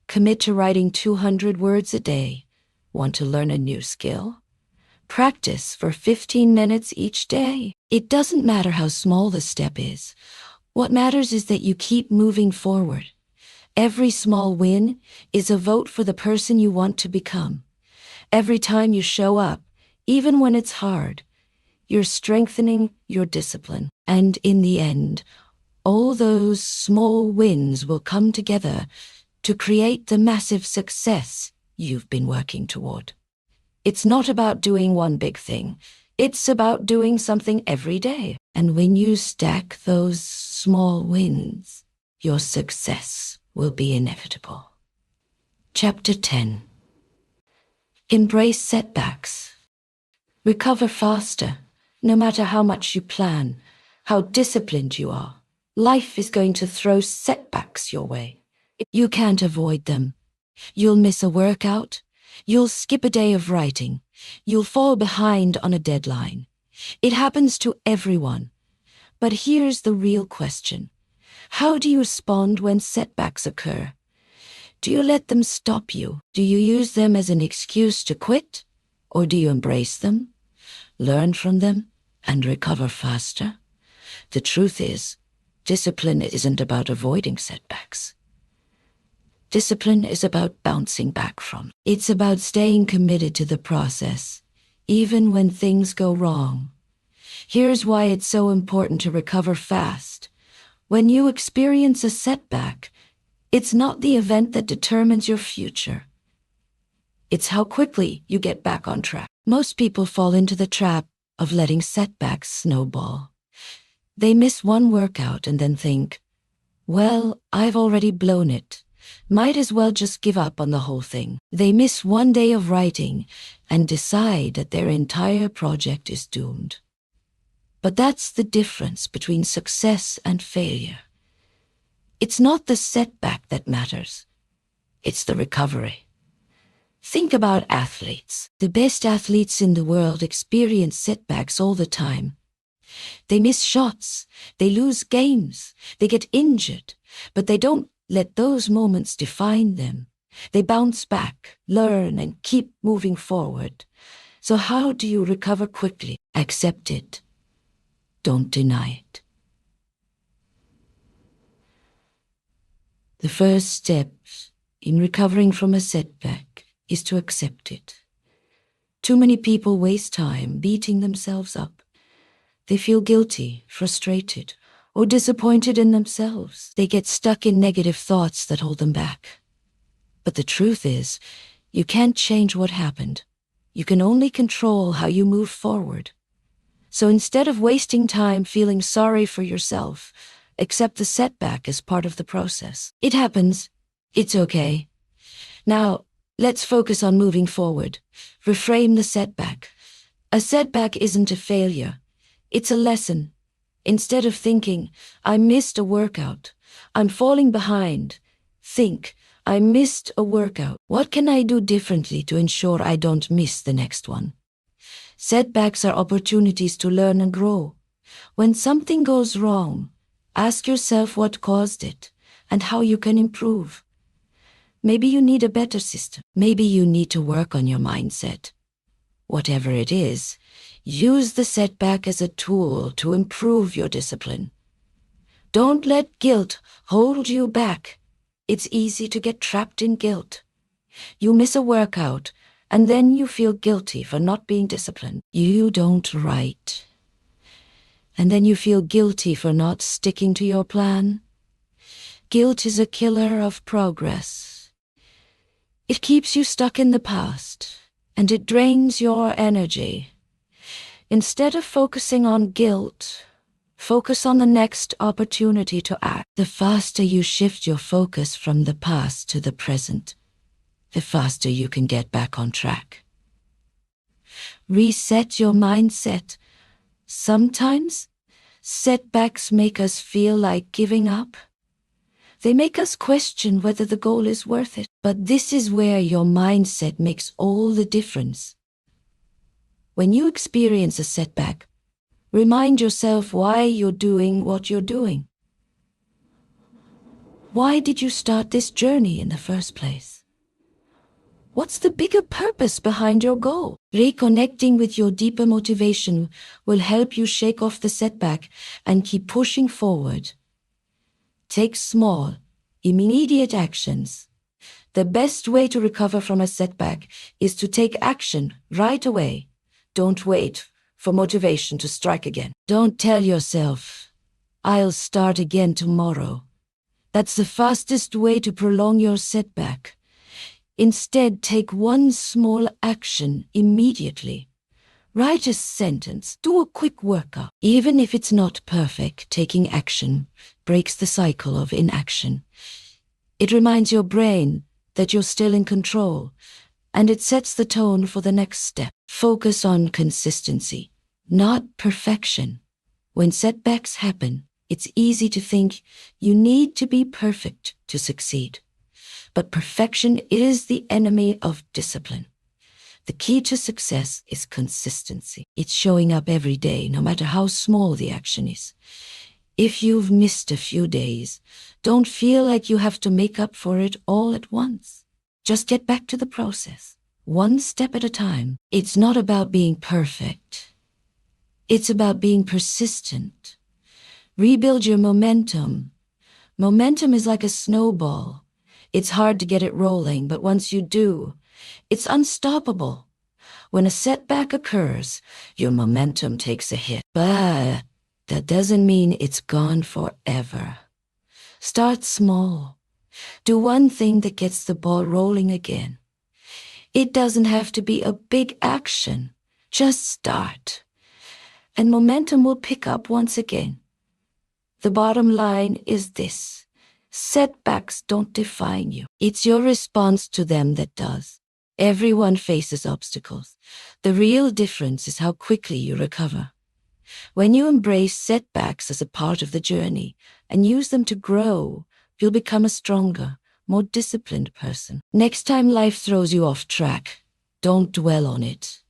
Commit to writing 200 words a day. Want to learn a new skill? Practice for 15 minutes each day. It doesn't matter how small the step is. What matters is that you keep moving forward. Every small win is a vote for the person you want to become. Every time you show up, even when it's hard, you're strengthening your discipline. And in the end, all those small wins will come together to create the massive success you've been working toward. It's not about doing one big thing. It's about doing something every day. And when you stack those small wins, your success will be inevitable. Chapter 10. Embrace setbacks. Recover faster, no matter how much you plan, how disciplined you are. Life is going to throw setbacks your way. You can't avoid them. You'll miss a workout. You'll skip a day of writing. You'll fall behind on a deadline. It happens to everyone. But here's the real question. How do you respond when setbacks occur? Do you let them stop you? Do you use them as an excuse to quit? Or do you embrace them, learn from them, and recover faster? The truth is, discipline isn't about avoiding setbacks. Discipline is about bouncing back from. It's about staying committed to the process, even when things go wrong. Here's why it's so important to recover fast. When you experience a setback, it's not the event that determines your future. It's how quickly you get back on track. Most people fall into the trap of letting setbacks snowball. They miss one workout and then think, well, I've already blown it. Might as well just give up on the whole thing. They miss one day of writing and decide that their entire project is doomed. But that's the difference between success and failure. It's not the setback that matters. It's the recovery. Think about athletes. The best athletes in the world experience setbacks all the time. They miss shots, they lose games, they get injured, but they don't let those moments define them. They bounce back, learn, and keep moving forward. So how do you recover quickly? Accept it. Don't deny it. The first step in recovering from a setback is to accept it. Too many people waste time beating themselves up. They feel guilty, frustrated, or disappointed in themselves. They get stuck in negative thoughts that hold them back. But the truth is, you can't change what happened. You can only control how you move forward. So instead of wasting time feeling sorry for yourself, accept the setback as part of the process. It happens. It's okay. Now, let's focus on moving forward. Reframe the setback. A setback isn't a failure. It's a lesson. Instead of thinking, I missed a workout, I'm falling behind, think, I missed a workout. What can I do differently to ensure I don't miss the next one? Setbacks are opportunities to learn and grow. When something goes wrong, ask yourself what caused it and how you can improve. Maybe you need a better system. Maybe you need to work on your mindset. Whatever it is, use the setback as a tool to improve your discipline. Don't let guilt hold you back. It's easy to get trapped in guilt. You miss a workout, and then you feel guilty for not being disciplined. You don't write. And then you feel guilty for not sticking to your plan. Guilt is a killer of progress. It keeps you stuck in the past, and it drains your energy. Instead of focusing on guilt, focus on the next opportunity to act. The faster you shift your focus from the past to the present, the faster you can get back on track. Reset your mindset. Sometimes, setbacks make us feel like giving up. They make us question whether the goal is worth it. But this is where your mindset makes all the difference. When you experience a setback, remind yourself why you're doing what you're doing. Why did you start this journey in the first place? What's the bigger purpose behind your goal? Reconnecting with your deeper motivation will help you shake off the setback and keep pushing forward. Take small, immediate actions. The best way to recover from a setback is to take action right away. Don't wait for motivation to strike again. Don't tell yourself, "I'll start again tomorrow." That's the fastest way to prolong your setback. Instead, take one small action immediately. Write a sentence, do a quick workout. Even if it's not perfect, taking action breaks the cycle of inaction. It reminds your brain that you're still in control, and it sets the tone for the next step. Focus on consistency, not perfection. When setbacks happen, it's easy to think you need to be perfect to succeed. But perfection is the enemy of discipline. The key to success is consistency. It's showing up every day, no matter how small the action is. If you've missed a few days, don't feel like you have to make up for it all at once. Just get back to the process, one step at a time. It's not about being perfect. It's about being persistent. Rebuild your momentum. Momentum is like a snowball. It's hard to get it rolling, but once you do, it's unstoppable. When a setback occurs, your momentum takes a hit. But that doesn't mean it's gone forever. Start small. Do one thing that gets the ball rolling again. It doesn't have to be a big action. Just start. And momentum will pick up once again. The bottom line is this: setbacks don't define you. It's your response to them that does. Everyone faces obstacles. The real difference is how quickly you recover. When you embrace setbacks as a part of the journey and use them to grow, you'll become a stronger, more disciplined person. Next time life throws you off track, don't dwell on it.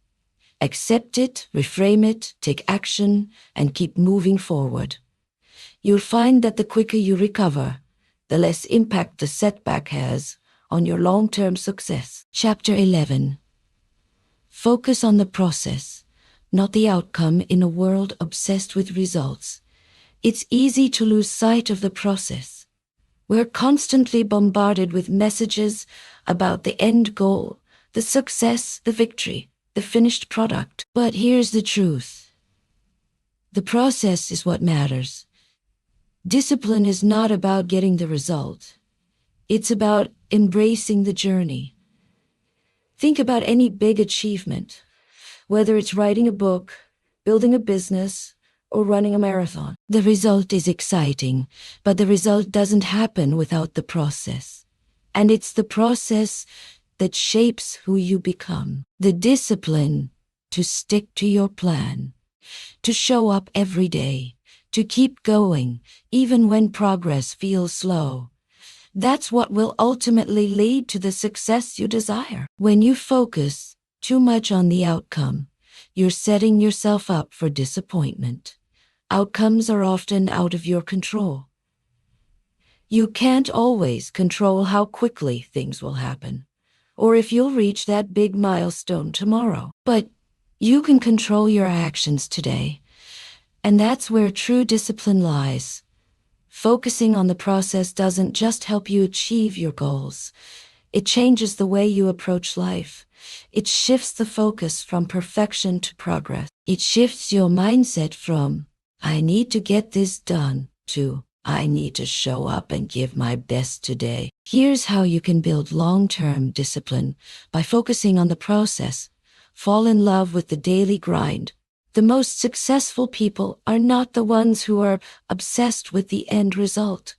Accept it, reframe it, take action, and keep moving forward. You'll find that the quicker you recover, the less impact the setback has on your long-term success. Chapter 11. Focus on the process, not the outcome in a world obsessed with results. It's easy to lose sight of the process. We're constantly bombarded with messages about the end goal, the success, the victory, the finished product. But here's the truth. The process is what matters. Discipline is not about getting the result. It's about embracing the journey. Think about any big achievement, whether it's writing a book, building a business, or running a marathon. The result is exciting, but the result doesn't happen without the process. And it's the process that shapes who you become. The discipline to stick to your plan, to show up every day, to keep going, even when progress feels slow. That's what will ultimately lead to the success you desire. When you focus too much on the outcome, you're setting yourself up for disappointment. Outcomes are often out of your control. You can't always control how quickly things will happen, or if you'll reach that big milestone tomorrow. But you can control your actions today. And that's where true discipline lies. Focusing on the process doesn't just help you achieve your goals. It changes the way you approach life. It shifts the focus from perfection to progress. It shifts your mindset from, "I need to get this done," to, "I need to show up and give my best today." Here's how you can build long-term discipline by focusing on the process. Fall in love with the daily grind. The most successful people are not the ones who are obsessed with the end result.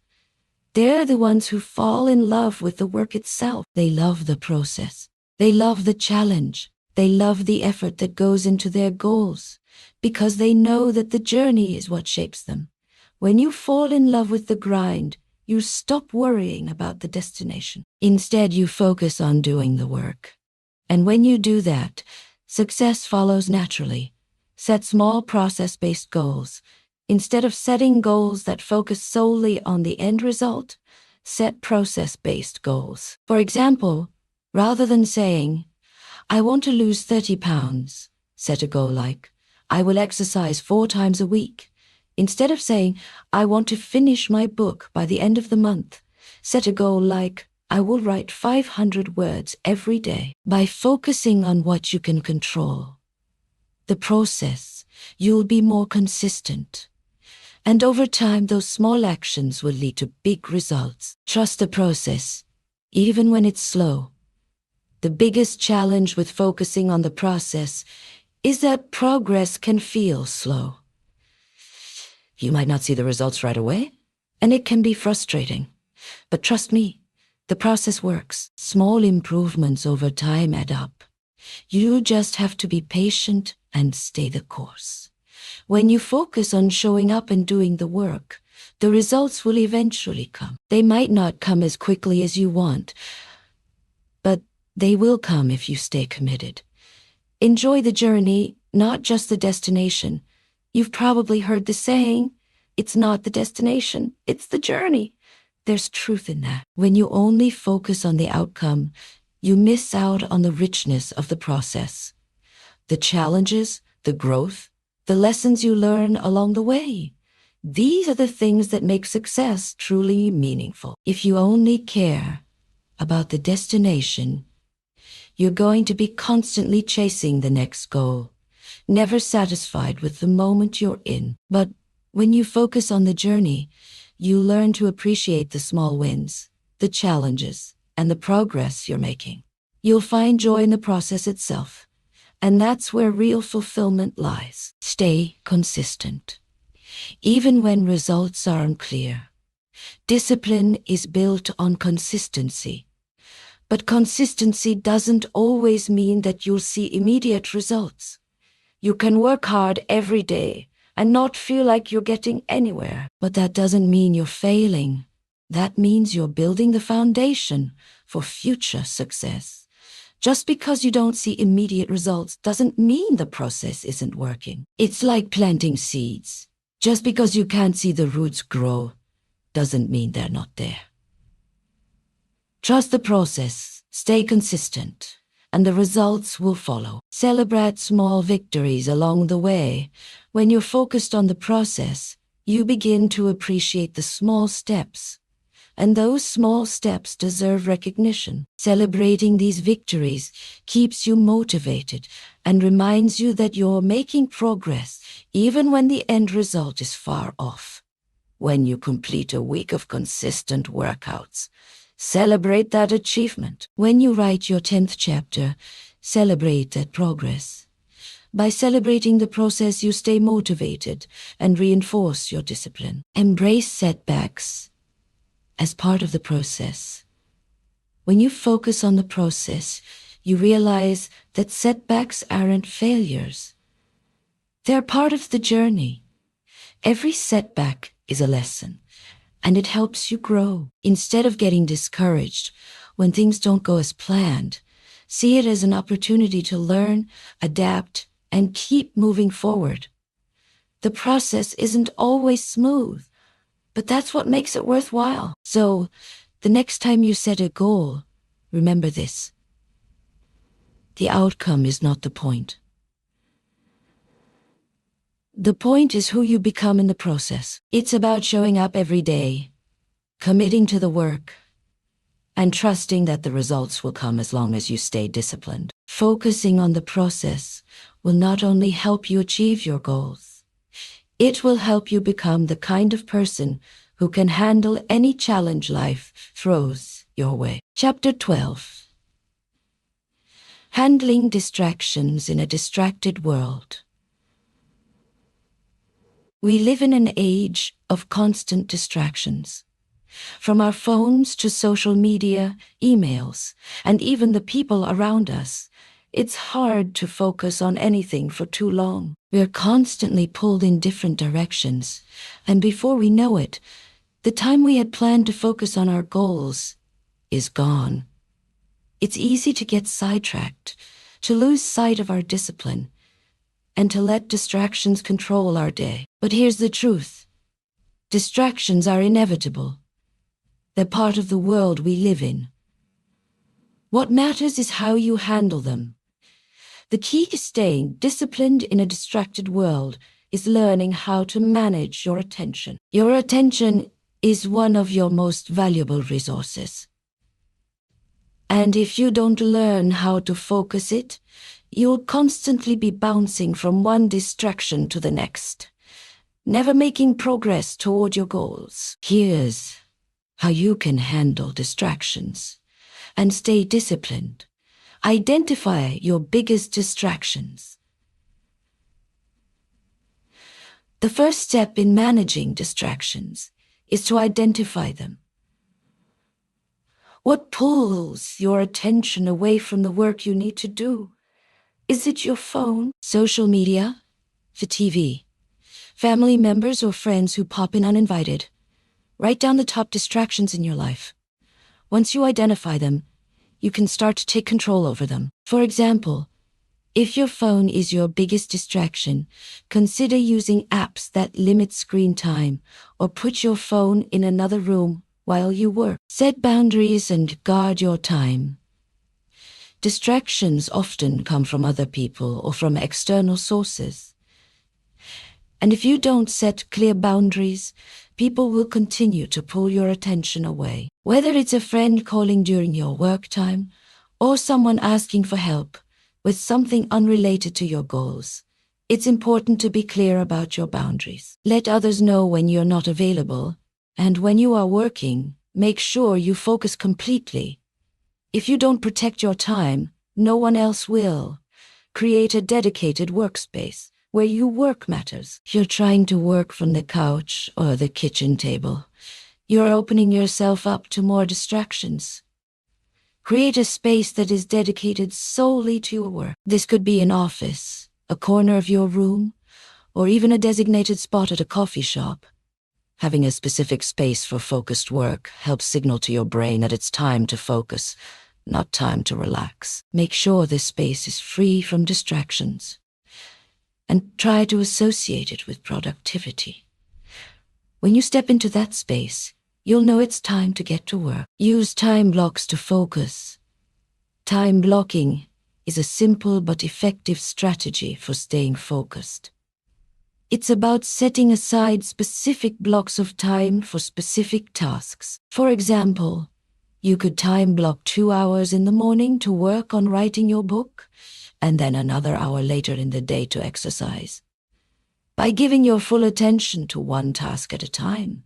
They're the ones who fall in love with the work itself. They love the process. They love the challenge. They love the effort that goes into their goals, because they know that the journey is what shapes them. When you fall in love with the grind, you stop worrying about the destination. Instead, you focus on doing the work. And when you do that, success follows naturally. Set small process-based goals. Instead of setting goals that focus solely on the end result, set process-based goals. For example, rather than saying, I want to lose 30 pounds, set a goal like, I will exercise 4 times a week. Instead of saying, I want to finish my book by the end of the month, set a goal like, I will write 500 words every day. By focusing on what you can control, the process, you'll be more consistent. And over time, those small actions will lead to big results. Trust the process, even when it's slow. The biggest challenge with focusing on the process is that progress can feel slow. You might not see the results right away, and it can be frustrating. But trust me, the process works. Small improvements over time add up. You just have to be patient and stay the course. When you focus on showing up and doing the work, the results will eventually come. They might not come as quickly as you want, but they will come if you stay committed. Enjoy the journey, not just the destination. You've probably heard the saying, it's not the destination, it's the journey. There's truth in that. When you only focus on the outcome, you miss out on the richness of the process. The challenges, the growth, the lessons you learn along the way. These are the things that make success truly meaningful. If you only care about the destination, you're going to be constantly chasing the next goal, never satisfied with the moment you're in. But when you focus on the journey, you learn to appreciate the small wins, the challenges, and the progress you're making. You'll find joy in the process itself, and that's where real fulfillment lies. Stay consistent, even when results are unclear. Discipline is built on consistency. But consistency doesn't always mean that you'll see immediate results. You can work hard every day and not feel like you're getting anywhere. But that doesn't mean you're failing. That means you're building the foundation for future success. Just because you don't see immediate results doesn't mean the process isn't working. It's like planting seeds. Just because you can't see the roots grow doesn't mean they're not there. Trust the process, stay consistent, and the results will follow. Celebrate small victories along the way. When you're focused on the process, you begin to appreciate the small steps. And those small steps deserve recognition. Celebrating these victories keeps you motivated and reminds you that you're making progress even when the end result is far off. When you complete a week of consistent workouts, celebrate that achievement. When you write your 10th chapter, celebrate that progress. By celebrating the process, you stay motivated and reinforce your discipline. Embrace setbacks as part of the process. When you focus on the process, you realize that setbacks aren't failures. They're part of the journey. Every setback is a lesson, and it helps you grow. Instead of getting discouraged when things don't go as planned, see it as an opportunity to learn, adapt, and keep moving forward. The process isn't always smooth, but that's what makes it worthwhile. So, the next time you set a goal, remember this. The outcome is not the point. The point is who you become in the process. It's about showing up every day, committing to the work, and trusting that the results will come as long as you stay disciplined. Focusing on the process will not only help you achieve your goals, it will help you become the kind of person who can handle any challenge life throws your way. Chapter 12. Handling distractions in a distracted world. We live in an age of constant distractions. From our phones to social media, emails, and even the people around us, it's hard to focus on anything for too long. We're constantly pulled in different directions, and before we know it, The time we had planned to focus on our goals is gone. It's easy to get sidetracked, to lose sight of our discipline, and to let distractions control our day. But here's the truth. Distractions are inevitable. They're part of the world we live in. What matters is how you handle them. The key to staying disciplined in a distracted world is learning how to manage your attention. Your attention is one of your most valuable resources. And if you don't learn how to focus it, you'll constantly be bouncing from one distraction to the next, never making progress toward your goals. Here's how you can handle distractions and stay disciplined. Identify your biggest distractions. The first step in managing distractions is to identify them. What pulls your attention away from the work you need to do? Is it your phone, social media, the TV, family members or friends who pop in uninvited? Write down the top distractions in your life. Once you identify them, you can start to take control over them. For example, if your phone is your biggest distraction, consider using apps that limit screen time or put your phone in another room while you work. Set boundaries and guard your time. Distractions often come from other people or from external sources. And if you don't set clear boundaries, people will continue to pull your attention away. Whether it's a friend calling during your work time or someone asking for help with something unrelated to your goals, it's important to be clear about your boundaries. Let others know when you're not available, and when you are working, make sure you focus completely. If you don't protect your time, no one else will. Create a dedicated workspace where your work matters. If you're trying to work from the couch or the kitchen table, you're opening yourself up to more distractions. Create a space that is dedicated solely to your work. This could be an office, a corner of your room, or even a designated spot at a coffee shop. Having a specific space for focused work helps signal to your brain that it's time to focus, not time to relax. Make sure this space is free from distractions, and try to associate it with productivity. When you step into that space, you'll know it's time to get to work. Use time blocks to focus. Time blocking is a simple but effective strategy for staying focused. It's about setting aside specific blocks of time for specific tasks. For example, you could time block 2 hours in the morning to work on writing your book, and then another hour later in the day to exercise. By giving your full attention to one task at a time,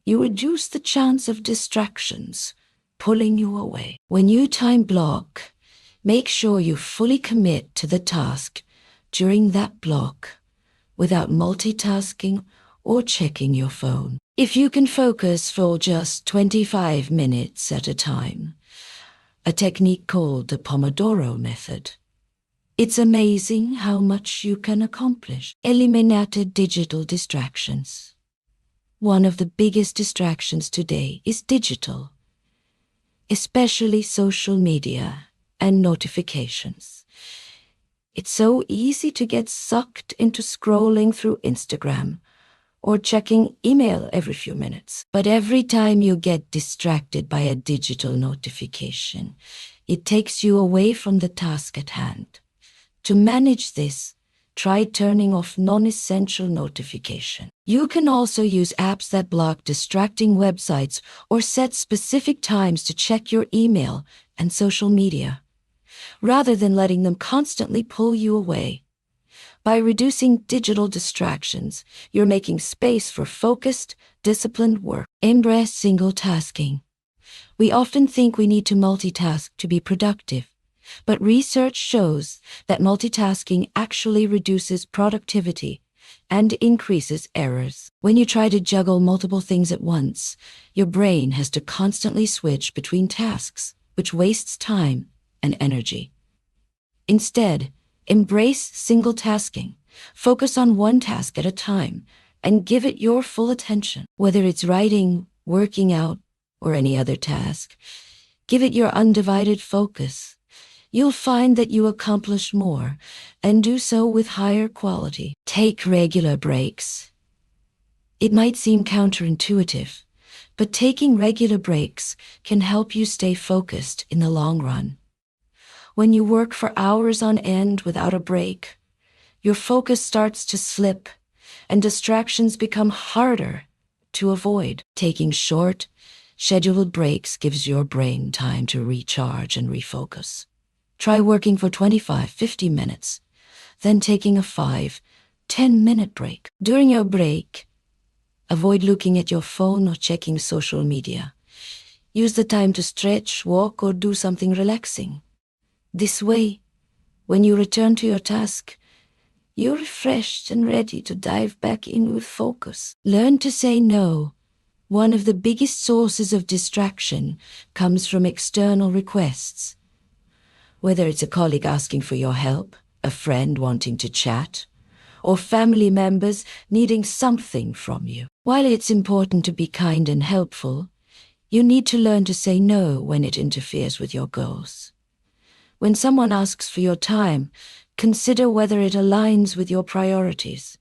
you reduce the chance of distractions pulling you away. When you time block, make sure you fully commit to the task during that block without multitasking or checking your phone. If you can focus for just 25 minutes at a time, a technique called the Pomodoro method, it's amazing how much you can accomplish. Eliminate digital distractions. One of the biggest distractions today is digital, especially social media and notifications. It's so easy to get sucked into scrolling through Instagram or checking email every few minutes. But every time you get distracted by a digital notification, it takes you away from the task at hand. To manage this, try turning off non-essential notification. You can also use apps that block distracting websites or set specific times to check your email and social media, rather than letting them constantly pull you away. By reducing digital distractions, you're making space for focused, disciplined work. Embrace single tasking. We often think we need to multitask to be productive, but research shows that multitasking actually reduces productivity and increases errors. When you try to juggle multiple things at once, your brain has to constantly switch between tasks, which wastes time and energy. Instead, embrace single tasking. Focus on one task at a time and give it your full attention. Whether it's writing working out, or any other task. Give it your undivided focus. You'll find that you accomplish more and do so with higher quality. Take regular breaks. It might seem counterintuitive, but taking regular breaks can help you stay focused in the long run. When you work for hours on end without a break, your focus starts to slip and distractions become harder to avoid. Taking short, scheduled breaks gives your brain time to recharge and refocus. Try working for 25-50 minutes, then taking a 5-10-minute break. During your break, avoid looking at your phone or checking social media. Use the time to stretch, walk, or do something relaxing. This way, when you return to your task, you're refreshed and ready to dive back in with focus. Learn to say no. One of the biggest sources of distraction comes from external requests. Whether it's a colleague asking for your help, a friend wanting to chat, or family members needing something from you. While it's important to be kind and helpful, you need to learn to say no when it interferes with your goals. When someone asks for your time, consider whether it aligns with your priorities.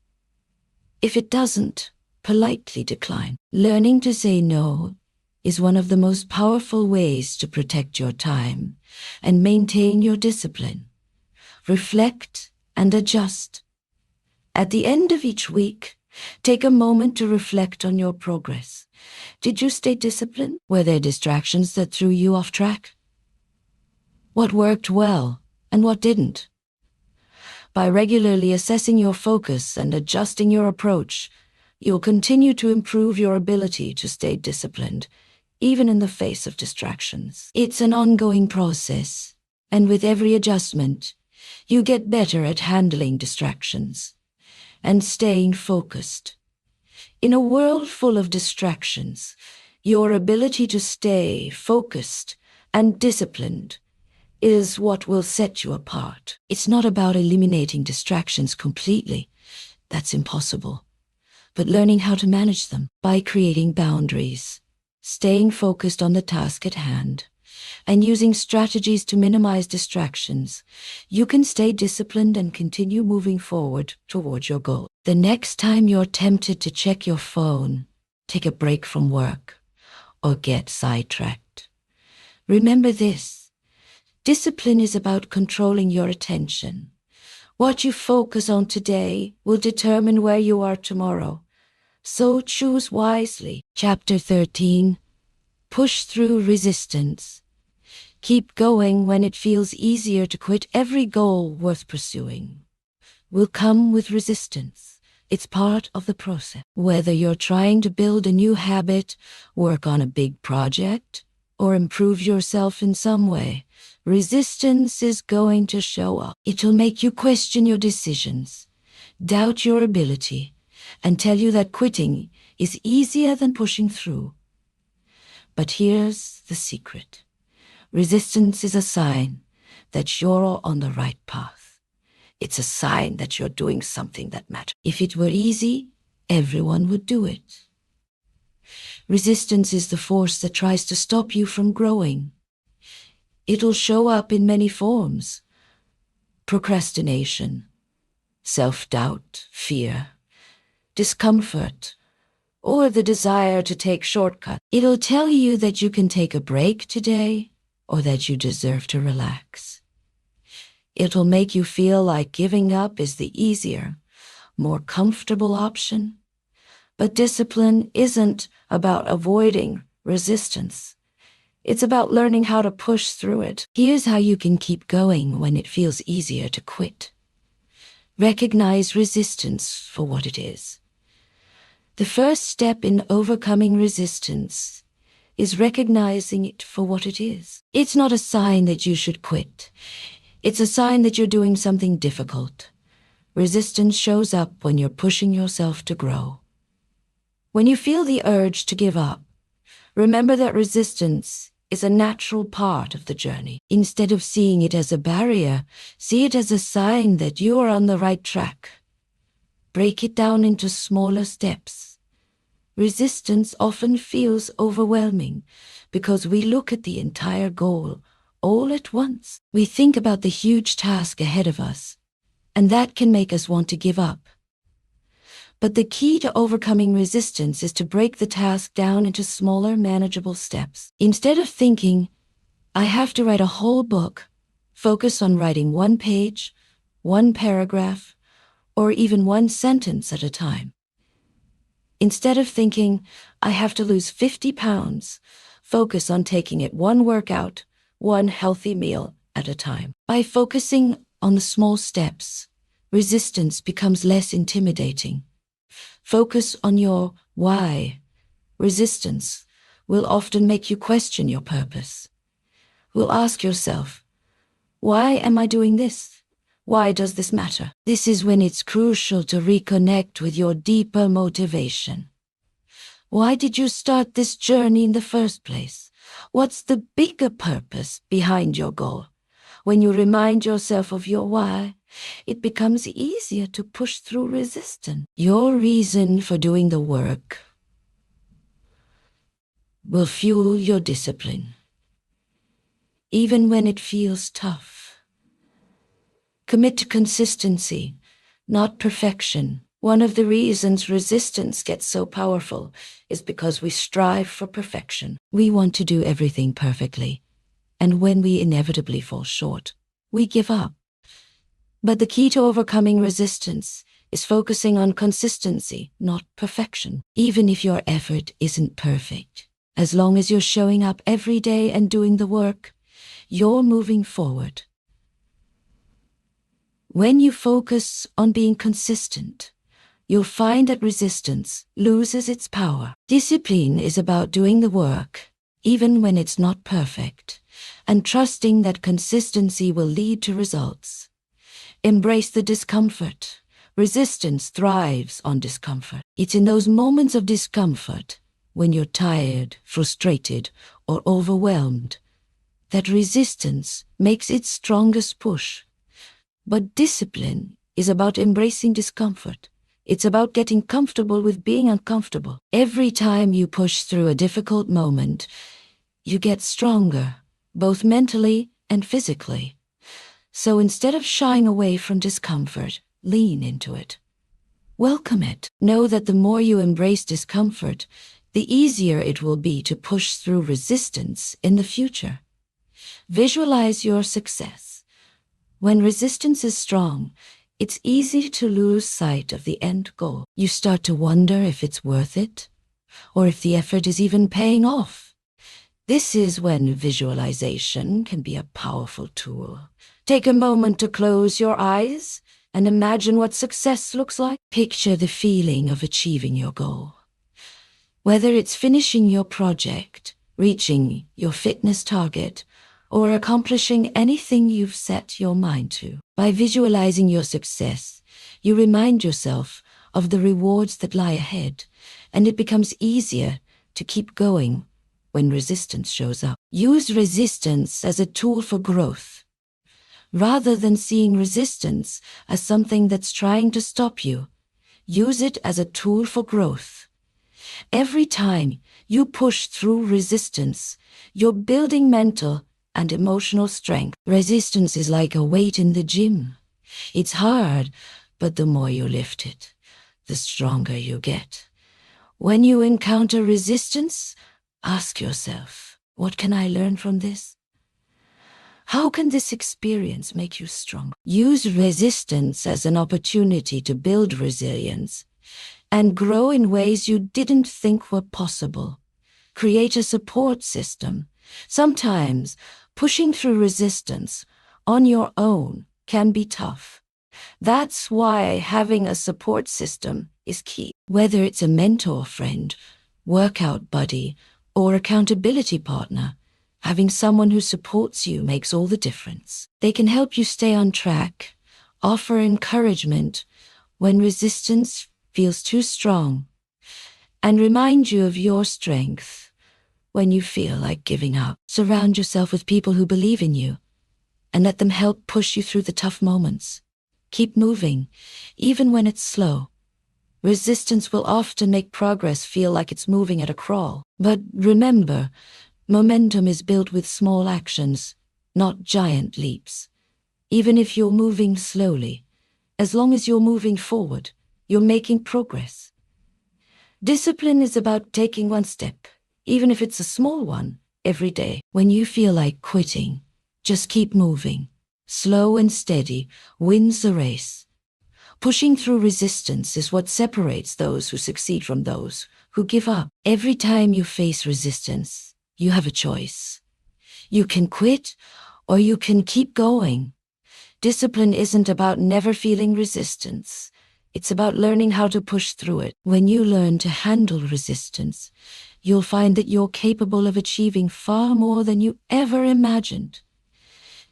If it doesn't, politely decline. Learning to say no is one of the most powerful ways to protect your time and maintain your discipline. Reflect and adjust. At the end of each week, take a moment to reflect on your progress. Did you stay disciplined? Were there distractions that threw you off track? What worked well and what didn't? By regularly assessing your focus and adjusting your approach, you'll continue to improve your ability to stay disciplined, even in the face of distractions. It's an ongoing process, and with every adjustment, you get better at handling distractions and staying focused. In a world full of distractions, your ability to stay focused and disciplined is what will set you apart. It's not about eliminating distractions completely. That's impossible. But learning how to manage them by creating boundaries, staying focused on the task at hand, and using strategies to minimize distractions, you can stay disciplined and continue moving forward towards your goal. The next time you're tempted to check your phone, take a break from work, or get sidetracked, remember this. Discipline is about controlling your attention. What you focus on today will determine where you are tomorrow. So choose wisely. Chapter 13. Push through resistance. Keep going when it feels easier to quit. Every goal worth pursuing will come with resistance. It's part of the process. Whether you're trying to build a new habit, work on a big project, or improve yourself in some way, resistance is going to show up. It'll make you question your decisions, doubt your ability, and tell you that quitting is easier than pushing through. But here's the secret. Resistance is a sign that you're on the right path. It's a sign that you're doing something that matters. If it were easy, everyone would do it. Resistance is the force that tries to stop you from growing. It'll show up in many forms: procrastination, self-doubt, fear, discomfort, or the desire to take shortcuts. It'll tell you that you can take a break today or that you deserve to relax. It'll make you feel like giving up is the easier, more comfortable option. But discipline isn't about avoiding resistance. It's about learning how to push through it. Here's how you can keep going when it feels easier to quit. Recognize resistance for what it is. The first step in overcoming resistance is recognizing it for what it is. It's not a sign that you should quit. It's a sign that you're doing something difficult. Resistance shows up when you're pushing yourself to grow. When you feel the urge to give up, remember that resistance is a natural part of the journey. Instead of seeing it as a barrier, see it as a sign that you are on the right track. Break it down into smaller steps. Resistance often feels overwhelming because we look at the entire goal all at once. We think about the huge task ahead of us, and that can make us want to give up. But the key to overcoming resistance is to break the task down into smaller, manageable steps. Instead of thinking, I have to write a whole book, focus on writing one page, one paragraph, or even one sentence at a time. Instead of thinking, I have to lose 50 pounds, focus on taking it one workout, one healthy meal at a time. By focusing on the small steps, resistance becomes less intimidating. Focus on your why. Resistance will often make you question your purpose. Will ask yourself, why am I doing this? Why does this matter? This is when it's crucial to reconnect with your deeper motivation. Why did you start this journey in the first place? What's the bigger purpose behind your goal? When you remind yourself of your why, it becomes easier to push through resistance. Your reason for doing the work will fuel your discipline, even when it feels tough. Commit to consistency, not perfection. One of the reasons resistance gets so powerful is because we strive for perfection. We want to do everything perfectly, and when we inevitably fall short, we give up. But the key to overcoming resistance is focusing on consistency, not perfection. Even if your effort isn't perfect, as long as you're showing up every day and doing the work, you're moving forward. When you focus on being consistent, you'll find that resistance loses its power. Discipline is about doing the work, even when it's not perfect, and trusting that consistency will lead to results. Embrace the discomfort. Resistance thrives on discomfort. It's in those moments of discomfort, when you're tired, frustrated, or overwhelmed, that resistance makes its strongest push. But discipline is about embracing discomfort. It's about getting comfortable with being uncomfortable. Every time you push through a difficult moment, you get stronger, both mentally and physically. So instead of shying away from discomfort, lean into it. Welcome it. Know that the more you embrace discomfort, the easier it will be to push through resistance in the future. Visualize your success. When resistance is strong, it's easy to lose sight of the end goal. You start to wonder if it's worth it, or if the effort is even paying off. This is when visualization can be a powerful tool. Take a moment to close your eyes and imagine what success looks like. Picture the feeling of achieving your goal. Whether it's finishing your project, reaching your fitness target, or accomplishing anything you've set your mind to. By visualizing your success, you remind yourself of the rewards that lie ahead, and it becomes easier to keep going when resistance shows up. Use resistance as a tool for growth, rather than seeing resistance as something that's trying to stop you. Use it as a tool for growth. Every time you push through resistance, you're building mental and emotional strength. Resistance is like a weight in the gym. It's hard, but the more you lift it, the stronger you get. When you encounter resistance, ask yourself, what can I learn from this? How can this experience make you stronger? Use resistance as an opportunity to build resilience and grow in ways you didn't think were possible. Create a support system. Sometimes pushing through resistance on your own can be tough. That's why having a support system is key. Whether it's a mentor friend, workout buddy, or accountability partner, having someone who supports you makes all the difference. They can help you stay on track, offer encouragement when resistance feels too strong, and remind you of your strength when you feel like giving up. Surround yourself with people who believe in you and let them help push you through the tough moments. Keep moving, even when it's slow. Resistance will often make progress feel like it's moving at a crawl. But remember, momentum is built with small actions, not giant leaps. Even if you're moving slowly, as long as you're moving forward, you're making progress. Discipline is about taking one step, even if it's a small one, every day. When you feel like quitting, just keep moving. Slow and steady wins the race. Pushing through resistance is what separates those who succeed from those who give up. Every time you face resistance, you have a choice. You can quit or you can keep going. Discipline isn't about never feeling resistance. It's about learning how to push through it. When you learn to handle resistance, you'll find that you're capable of achieving far more than you ever imagined.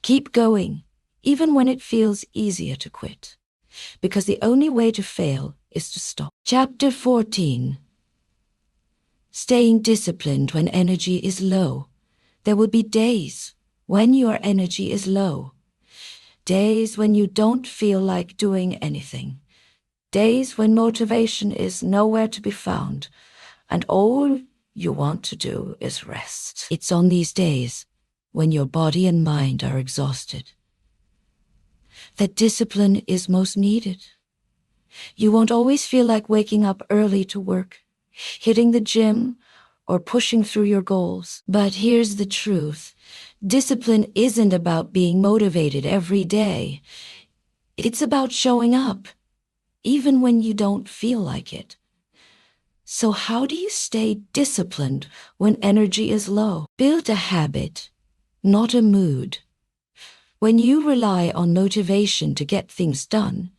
Keep going, even when it feels easier to quit, because the only way to fail is to stop. Chapter 14. Staying disciplined when energy is low. There will be days when your energy is low. Days when you don't feel like doing anything. Days when motivation is nowhere to be found, and all you want to do is rest. It's on these days, when your body and mind are exhausted, that discipline is most needed. You won't always feel like waking up early to work, hitting the gym, or pushing through your goals. But here's the truth. Discipline isn't about being motivated every day. It's about showing up, even when you don't feel like it. So how do you stay disciplined when energy is low? Build a habit, not a mood. When you rely on motivation to get things done,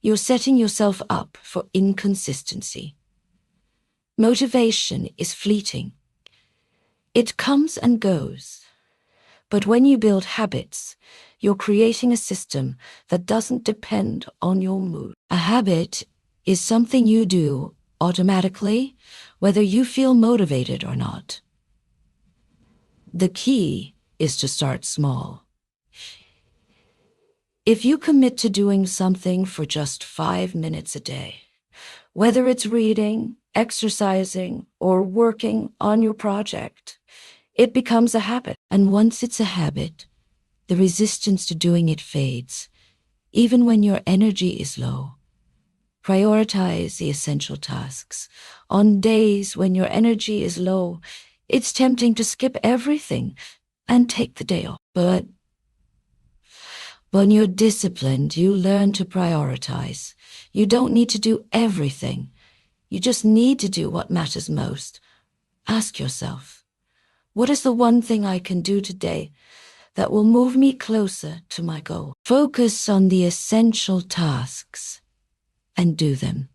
you're setting yourself up for inconsistency. Motivation is fleeting. It comes and goes. But when you build habits, you're creating a system that doesn't depend on your mood. A habit is something you do automatically, whether you feel motivated or not. The key is to start small. If you commit to doing something for just 5 minutes a day, whether it's reading, exercising, or working on your project, it becomes a habit. And once it's a habit, the resistance to doing it fades, even when your energy is low. Prioritize the essential tasks. On days when your energy is low, it's tempting to skip everything and take the day off. But when you're disciplined, you learn to prioritize. You don't need to do everything. You just need to do what matters most. Ask yourself, what is the one thing I can do today that will move me closer to my goal? Focus on the essential tasks and do them.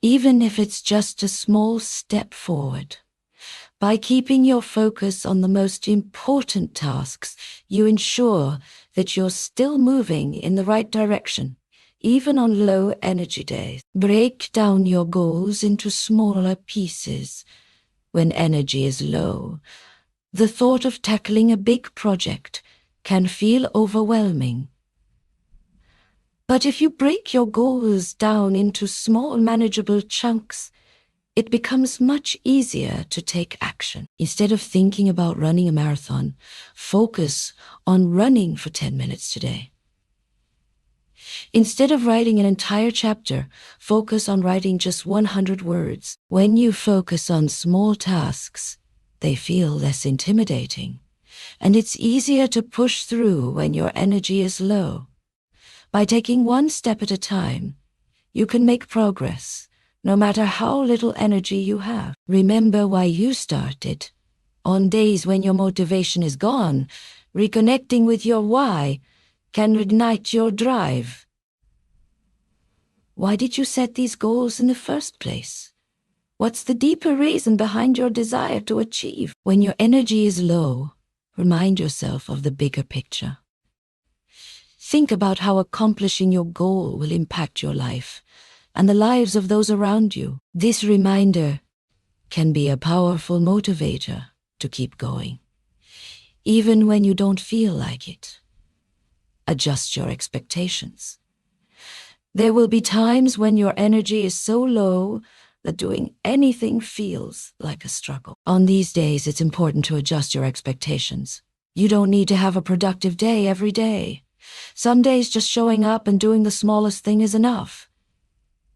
Even if it's just a small step forward. By keeping your focus on the most important tasks, you ensure that you're still moving in the right direction, even on low energy days. Break down your goals into smaller pieces. When energy is low, the thought of tackling a big project can feel overwhelming. But if you break your goals down into small, manageable chunks, it becomes much easier to take action. Instead of thinking about running a marathon, focus on running for 10 minutes today. Instead of writing an entire chapter, focus on writing just 100 words. When you focus on small tasks, they feel less intimidating, and it's easier to push through when your energy is low. By taking one step at a time, you can make progress, no matter how little energy you have. Remember why you started. On days when your motivation is gone, reconnecting with your why can reignite your drive. Why did you set these goals in the first place? What's the deeper reason behind your desire to achieve? When your energy is low, remind yourself of the bigger picture. Think about how accomplishing your goal will impact your life and the lives of those around you. This reminder can be a powerful motivator to keep going, even when you don't feel like it. Adjust your expectations. There will be times when your energy is so low that doing anything feels like a struggle. On these days, it's important to adjust your expectations. You don't need to have a productive day every day. Some days just showing up and doing the smallest thing is enough.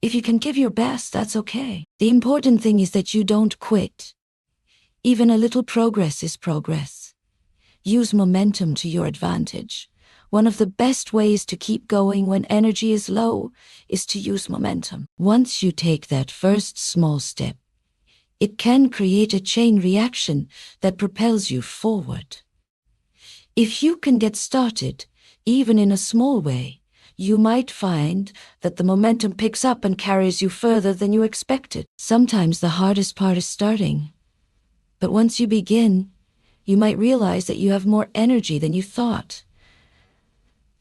If you can give your best, that's okay. The important thing is that you don't quit. Even a little progress is progress. Use momentum to your advantage. One of the best ways to keep going when energy is low is to use momentum. Once you take that first small step, it can create a chain reaction that propels you forward. If you can get started, even in a small way, you might find that the momentum picks up and carries you further than you expected. Sometimes the hardest part is starting. But once you begin, you might realize that you have more energy than you thought.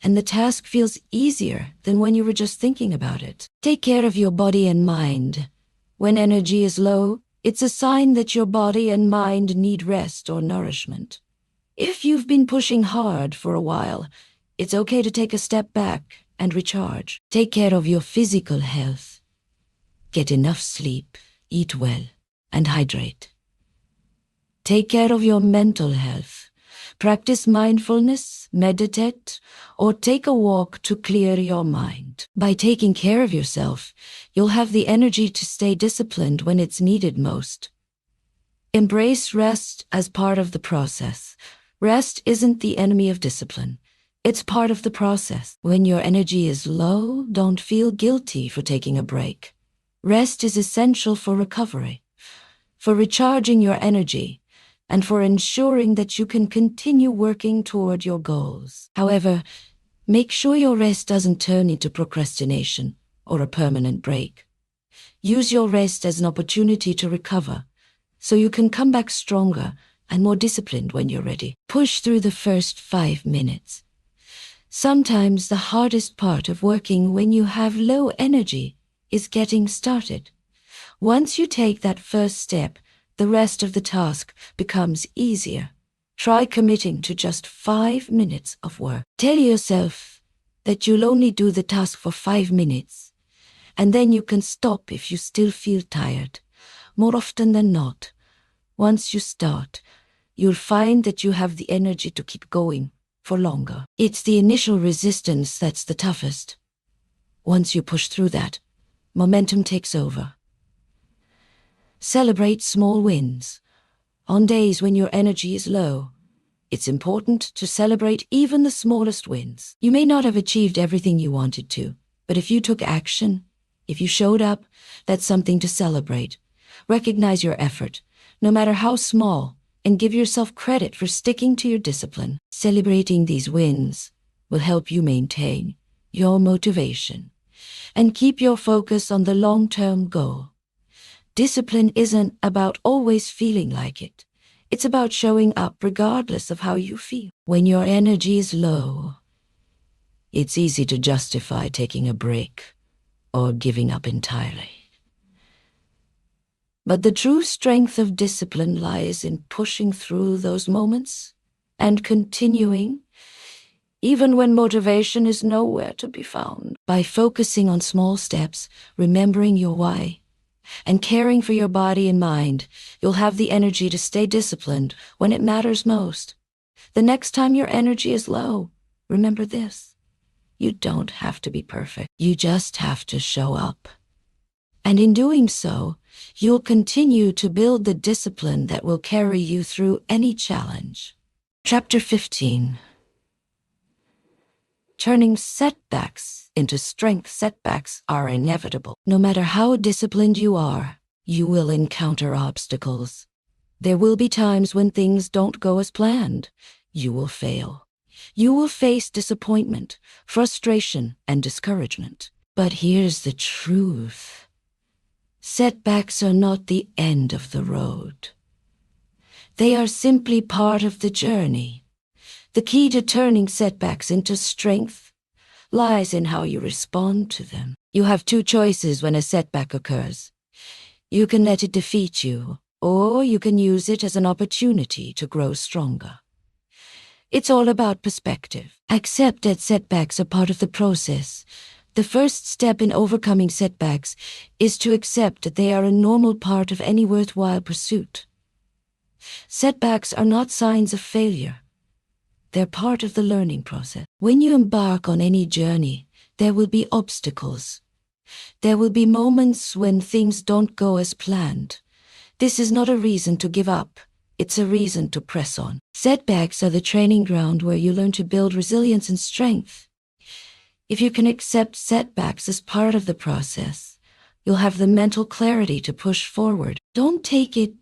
And the task feels easier than when you were just thinking about it. Take care of your body and mind. When energy is low, it's a sign that your body and mind need rest or nourishment. If you've been pushing hard for a while, it's okay to take a step back and recharge. Take care of your physical health. Get enough sleep, eat well, and hydrate. Take care of your mental health. Practice mindfulness, meditate, or take a walk to clear your mind. By taking care of yourself, you'll have the energy to stay disciplined when it's needed most. Embrace rest as part of the process. Rest isn't the enemy of discipline. It's part of the process. When your energy is low, don't feel guilty for taking a break. Rest is essential for recovery, for recharging your energy, and for ensuring that you can continue working toward your goals. However, make sure your rest doesn't turn into procrastination or a permanent break. Use your rest as an opportunity to recover, so you can come back stronger and more disciplined when you're ready. Push through the first 5 minutes. Sometimes the hardest part of working when you have low energy is getting started. Once you take that first step, the rest of the task becomes easier. Try committing to just 5 minutes of work. Tell yourself that you'll only do the task for 5 minutes, and then you can stop if you still feel tired. More often than not, once you start, you'll find that you have the energy to keep going for longer. It's the initial resistance that's the toughest. Once you push through that, momentum takes over. Celebrate small wins. On days when your energy is low, it's important to celebrate even the smallest wins. You may not have achieved everything you wanted to, but if you took action, if you showed up, that's something to celebrate. Recognize your effort, no matter how small, and give yourself credit for sticking to your discipline. Celebrating these wins will help you maintain your motivation and keep your focus on the long-term goal. Discipline isn't about always feeling like it. It's about showing up regardless of how you feel. When your energy is low, it's easy to justify taking a break or giving up entirely. But the true strength of discipline lies in pushing through those moments and continuing, even when motivation is nowhere to be found. By focusing on small steps, remembering your why, and caring for your body and mind, you'll have the energy to stay disciplined when it matters most. The next time your energy is low, remember this: you don't have to be perfect. You just have to show up. And in doing so, you'll continue to build the discipline that will carry you through any challenge. Chapter 15. Turning setbacks into strength. Setbacks are inevitable. No matter how disciplined you are, you will encounter obstacles. There will be times when things don't go as planned. You will fail. You will face disappointment, frustration, and discouragement. But here's the truth. Setbacks are not the end of the road. They are simply part of the journey. The key to turning setbacks into strength lies in how you respond to them. You have two choices when a setback occurs. You can let it defeat you, or you can use it as an opportunity to grow stronger. It's all about perspective. Accept that setbacks are part of the process. The first step in overcoming setbacks is to accept that they are a normal part of any worthwhile pursuit. Setbacks are not signs of failure. They're part of the learning process. When you embark on any journey, there will be obstacles. There will be moments when things don't go as planned. This is not a reason to give up. It's a reason to press on. Setbacks are the training ground where you learn to build resilience and strength. If you can accept setbacks as part of the process, you'll have the mental clarity to push forward. Don't take it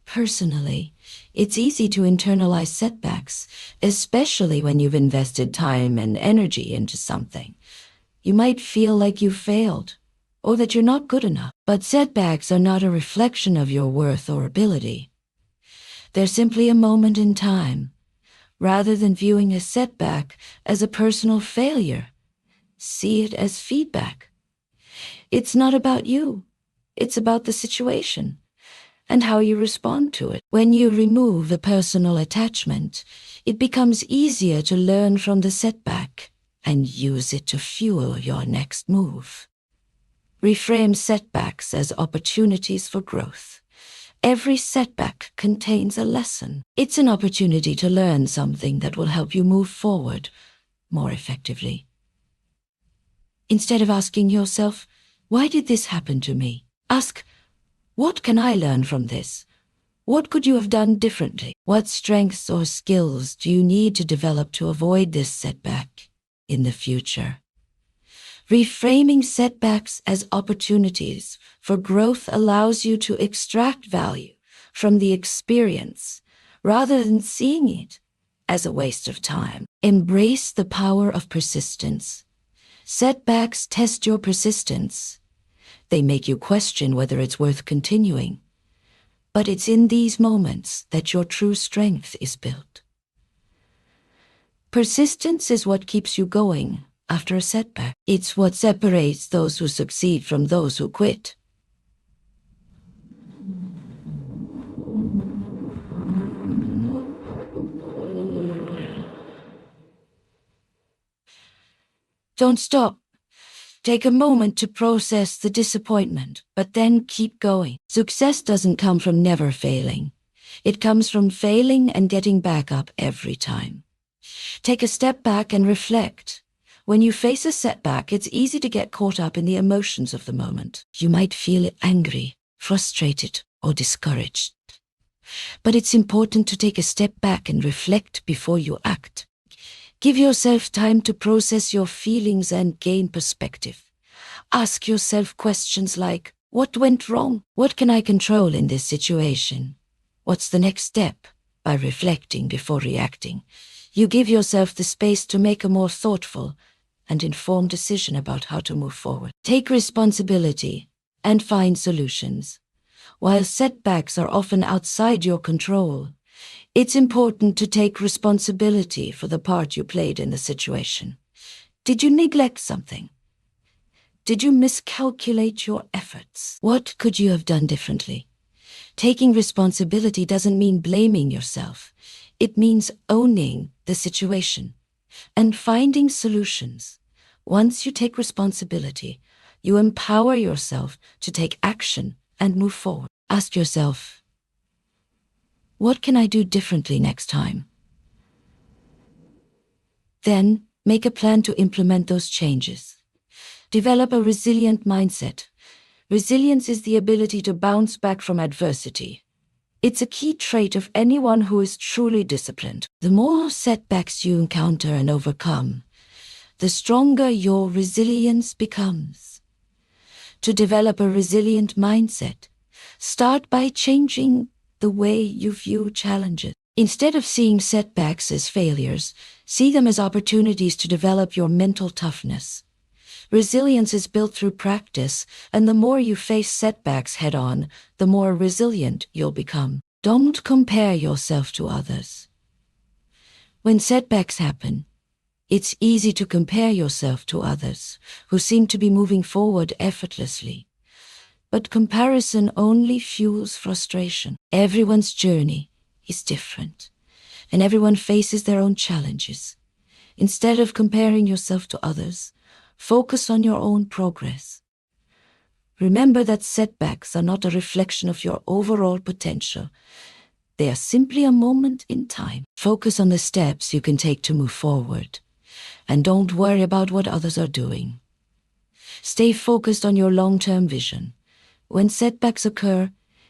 personally. It's easy to internalize setbacks, especially when you've invested time and energy into something. You might feel like you failed, or that you're not good enough. But setbacks are not a reflection of your worth or ability. They're simply a moment in time. Rather than viewing a setback as a personal failure, see it as feedback. It's not about you. It's about the situation and how you respond to it. When you remove a personal attachment, it becomes easier to learn from the setback and use it to fuel your next move. Reframe setbacks as opportunities for growth. Every setback contains a lesson. It's an opportunity to learn something that will help you move forward more effectively. Instead of asking yourself, why did this happen to me? Ask, what can I learn from this? What could you have done differently? What strengths or skills do you need to develop to avoid this setback in the future? Reframing setbacks as opportunities for growth allows you to extract value from the experience rather than seeing it as a waste of time. Embrace the power of persistence. Setbacks test your persistence. They make you question whether it's worth continuing. But it's in these moments that your true strength is built. Persistence is what keeps you going after a setback. It's what separates those who succeed from those who quit. Don't stop. Take a moment to process the disappointment, but then keep going. Success doesn't come from never failing. It comes from failing and getting back up every time. Take a step back and reflect. When you face a setback, it's easy to get caught up in the emotions of the moment. You might feel angry, frustrated, or discouraged. But it's important to take a step back and reflect before you act. Give yourself time to process your feelings and gain perspective. Ask yourself questions like, what went wrong? What can I control in this situation? What's the next step? By reflecting before reacting, you give yourself the space to make a more thoughtful and informed decision about how to move forward. Take responsibility and find solutions. While setbacks are often outside your control, it's important to take responsibility for the part you played in the situation. Did you neglect something? Did you miscalculate your efforts? What could you have done differently? Taking responsibility doesn't mean blaming yourself. It means owning the situation and finding solutions. Once you take responsibility, you empower yourself to take action and move forward. Ask yourself, what can I do differently next time? Then, make a plan to implement those changes. Develop a resilient mindset. Resilience is the ability to bounce back from adversity. It's a key trait of anyone who is truly disciplined. The more setbacks you encounter and overcome, the stronger your resilience becomes. To develop a resilient mindset, start by changing the way you view challenges. Instead of seeing setbacks as failures, see them as opportunities to develop your mental toughness. Resilience is built through practice, and the more you face setbacks head-on, the more resilient you'll become. Don't compare yourself to others. When setbacks happen, it's easy to compare yourself to others who seem to be moving forward effortlessly. But comparison only fuels frustration. Everyone's journey is different, and everyone faces their own challenges. Instead of comparing yourself to others, Focus on your own progress. Remember that setbacks are not a reflection of your overall potential. They are simply a moment in time. Focus on the steps you can take to move forward, and don't worry about what others are doing. Stay focused on your long-term vision. When setbacks occur,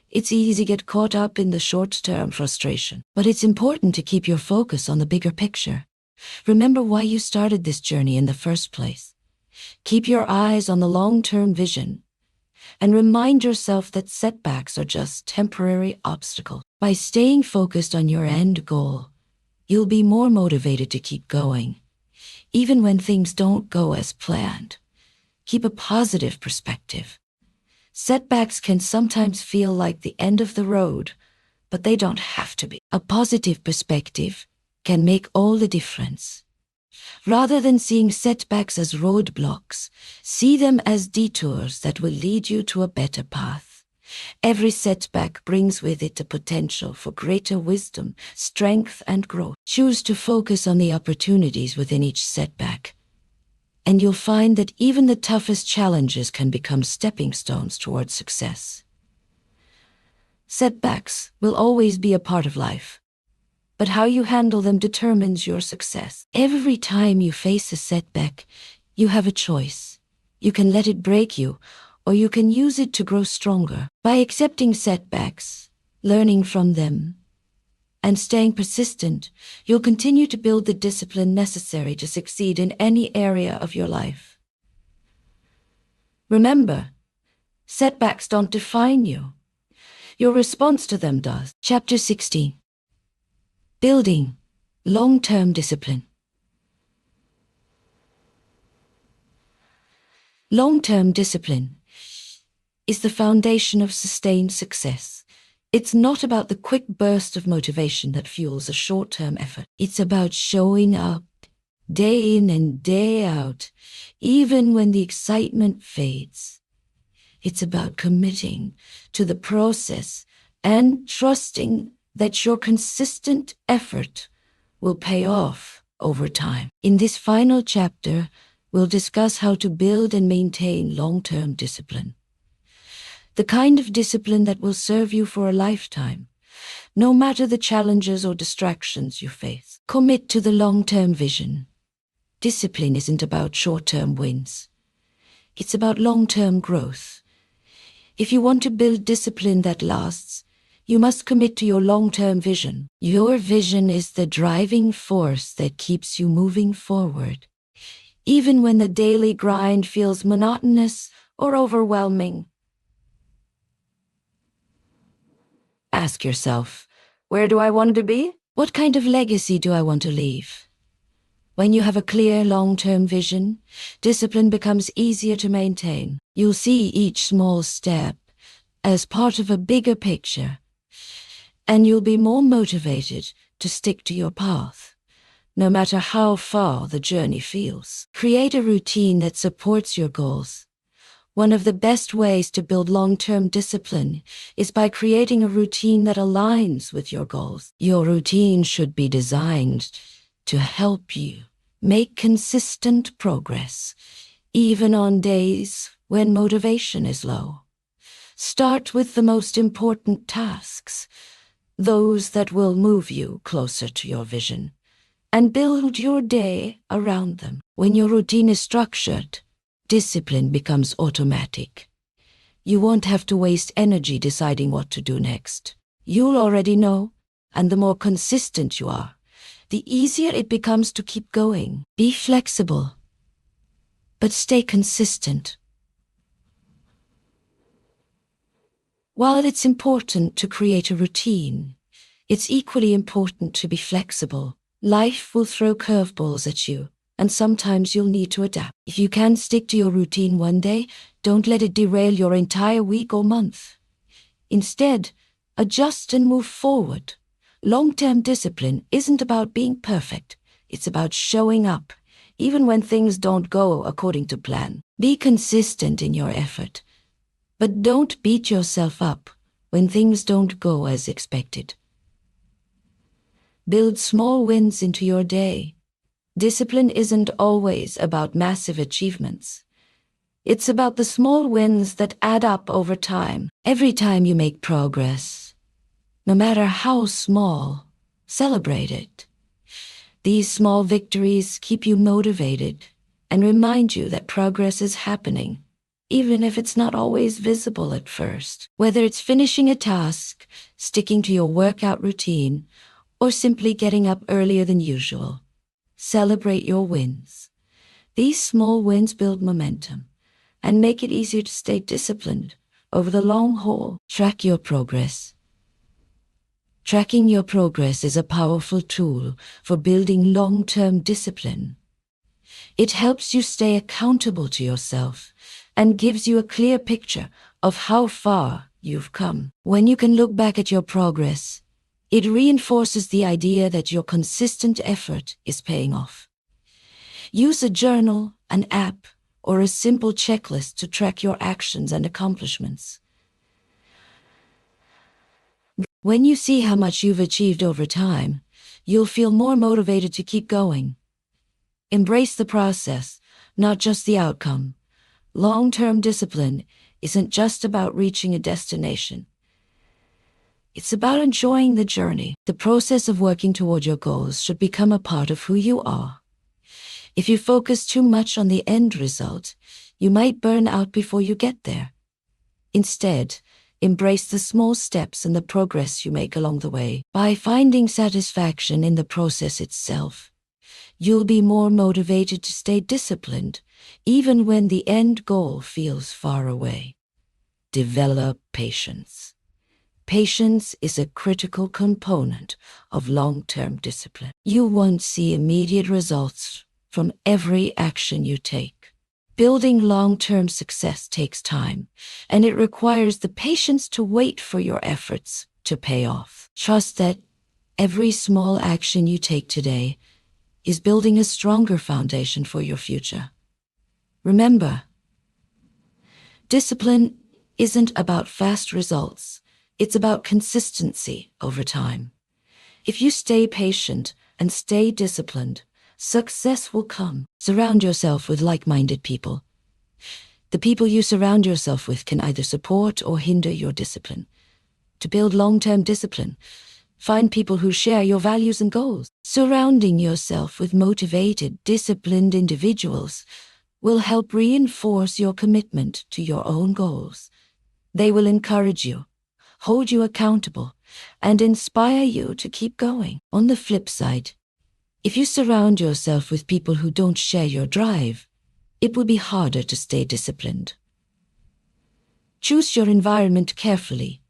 it's easy to get caught up in the short-term frustration. But it's important to keep your focus on the bigger picture. Remember why you started this journey in the first place. Keep your eyes on the long-term vision, and remind yourself that setbacks are just temporary obstacles. By staying focused on your end goal, you'll be more motivated to keep going, even when things don't go as planned. Keep a positive perspective. Setbacks can sometimes feel like the end of the road, but they don't have to be. A positive perspective can make all the difference. Rather than seeing setbacks as roadblocks, see them as detours that will lead you to a better path. Every setback brings with it the potential for greater wisdom, strength, and growth. Choose to focus on the opportunities within each setback, and you'll find that even the toughest challenges can become stepping stones towards success. Setbacks will always be a part of life, but how you handle them determines your success. Every time you face a setback, you have a choice. You can let it break you, or you can use it to grow stronger. By accepting setbacks, learning from them, and staying persistent, you'll continue to build the discipline necessary to succeed in any area of your life. Remember, setbacks don't define you. Your response to them does. Chapter 16. Building long-term discipline. Long-term discipline is the foundation of sustained success. It's not about the quick burst of motivation that fuels a short-term effort. It's about showing up day in and day out, even when the excitement fades. It's about committing to the process and trusting that your consistent effort will pay off over time. In this final chapter, we'll discuss how to build and maintain long-term discipline. The kind of discipline that will serve you for a lifetime, no matter the challenges or distractions you face. Commit to the long-term vision. Discipline isn't about short-term wins. It's about long-term growth. If you want to build discipline that lasts, you must commit to your long-term vision. Your vision is the driving force that keeps you moving forward, even when the daily grind feels monotonous or overwhelming. Ask yourself, where do I want to be? What kind of legacy do I want to leave? When you have a clear long-term vision, discipline becomes easier to maintain. You'll see each small step as part of a bigger picture, and you'll be more motivated to stick to your path, no matter how far the journey feels. Create a routine that supports your goals. One of the best ways to build long-term discipline is by creating a routine that aligns with your goals. Your routine should be designed to help you make consistent progress, even on days when motivation is low. Start with the most important tasks, those that will move you closer to your vision, and build your day around them. When your routine is structured, discipline becomes automatic. You won't have to waste energy deciding what to do next. You'll already know, and the more consistent you are, the easier it becomes to keep going. Be flexible, but stay consistent. While it's important to create a routine, it's equally important to be flexible. Life will throw curveballs at you, and sometimes you'll need to adapt. If you can't stick to your routine one day, don't let it derail your entire week or month. Instead, adjust and move forward. Long-term discipline isn't about being perfect. It's about showing up, even when things don't go according to plan. Be consistent in your effort, but don't beat yourself up when things don't go as expected. Build small wins into your day. Discipline isn't always about massive achievements. It's about the small wins that add up over time. Every time you make progress, no matter how small, celebrate it. These small victories keep you motivated and remind you that progress is happening, even if it's not always visible at first. Whether it's finishing a task, sticking to your workout routine, or simply getting up earlier than usual, celebrate your wins. These small wins build momentum and make it easier to stay disciplined over the long haul. Track your progress. Tracking your progress is a powerful tool for building long-term discipline. It helps you stay accountable to yourself and gives you a clear picture of how far you've come. When you can look back at your progress, it reinforces the idea that your consistent effort is paying off. Use a journal, an app, or a simple checklist to track your actions and accomplishments. When you see how much you've achieved over time, you'll feel more motivated to keep going. Embrace the process, not just the outcome. Long-term discipline isn't just about reaching a destination. It's about enjoying the journey. The process of working toward your goals should become a part of who you are. If you focus too much on the end result, you might burn out before you get there. Instead, embrace the small steps and the progress you make along the way. By finding satisfaction in the process itself, you'll be more motivated to stay disciplined, even when the end goal feels far away. Develop patience. Patience is a critical component of long-term discipline. You won't see immediate results from every action you take. Building long-term success takes time, and it requires the patience to wait for your efforts to pay off. Trust that every small action you take today is building a stronger foundation for your future. Remember, discipline isn't about fast results. It's about consistency over time. If you stay patient and stay disciplined, success will come. Surround yourself with like-minded people. The people you surround yourself with can either support or hinder your discipline. To build long-term discipline, find people who share your values and goals. Surrounding yourself with motivated, disciplined individuals will help reinforce your commitment to your own goals. They will encourage you, hold you accountable, and inspire you to keep going. On the flip side, if you surround yourself with people who don't share your drive, it will be harder to stay disciplined. Choose your environment carefully.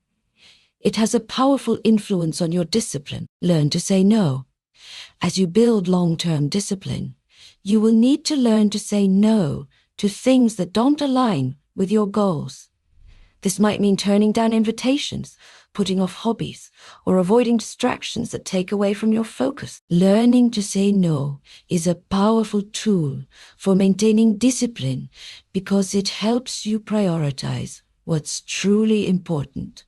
It has a powerful influence on your discipline. Learn to say no. As you build long-term discipline, you will need to learn to say no to things that don't align with your goals. This might mean turning down invitations, putting off hobbies, or avoiding distractions that take away from your focus. Learning to say no is a powerful tool for maintaining discipline because it helps you prioritize what's truly important.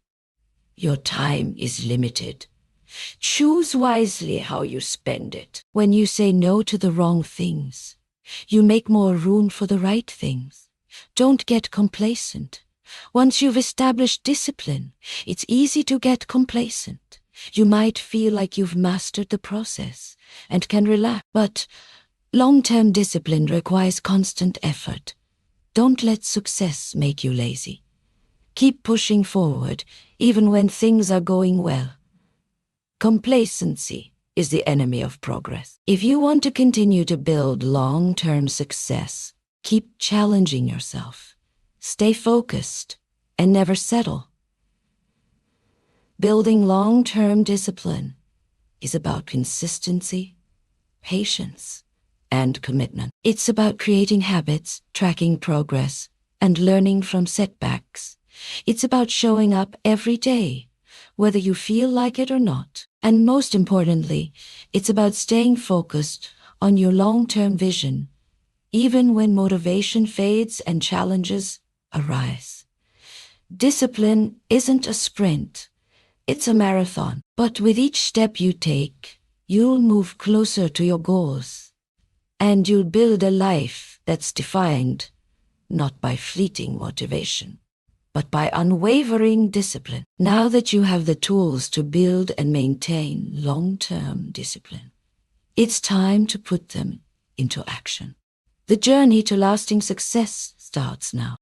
Your time is limited. Choose wisely how you spend it. When you say no to the wrong things, you make more room for the right things. Don't get complacent. Once you've established discipline, it's easy to get complacent. You might feel like you've mastered the process and can relax. But long-term discipline requires constant effort. Don't let success make you lazy. Keep pushing forward, even when things are going well. Complacency is the enemy of progress. If you want to continue to build long-term success, keep challenging yourself. Stay focused and never settle. Building long-term discipline is about consistency, patience, and commitment. It's about creating habits, tracking progress, and learning from setbacks. It's about showing up every day, whether you feel like it or not. And most importantly, it's about staying focused on your long-term vision, even when motivation fades and challenges arise. Discipline isn't a sprint, it's a marathon. But with each step you take, you'll move closer to your goals. And you'll build a life that's defined not by fleeting motivation, but by unwavering discipline. Now that you have the tools to build and maintain long-term discipline, it's time to put them into action. The journey to lasting success starts now.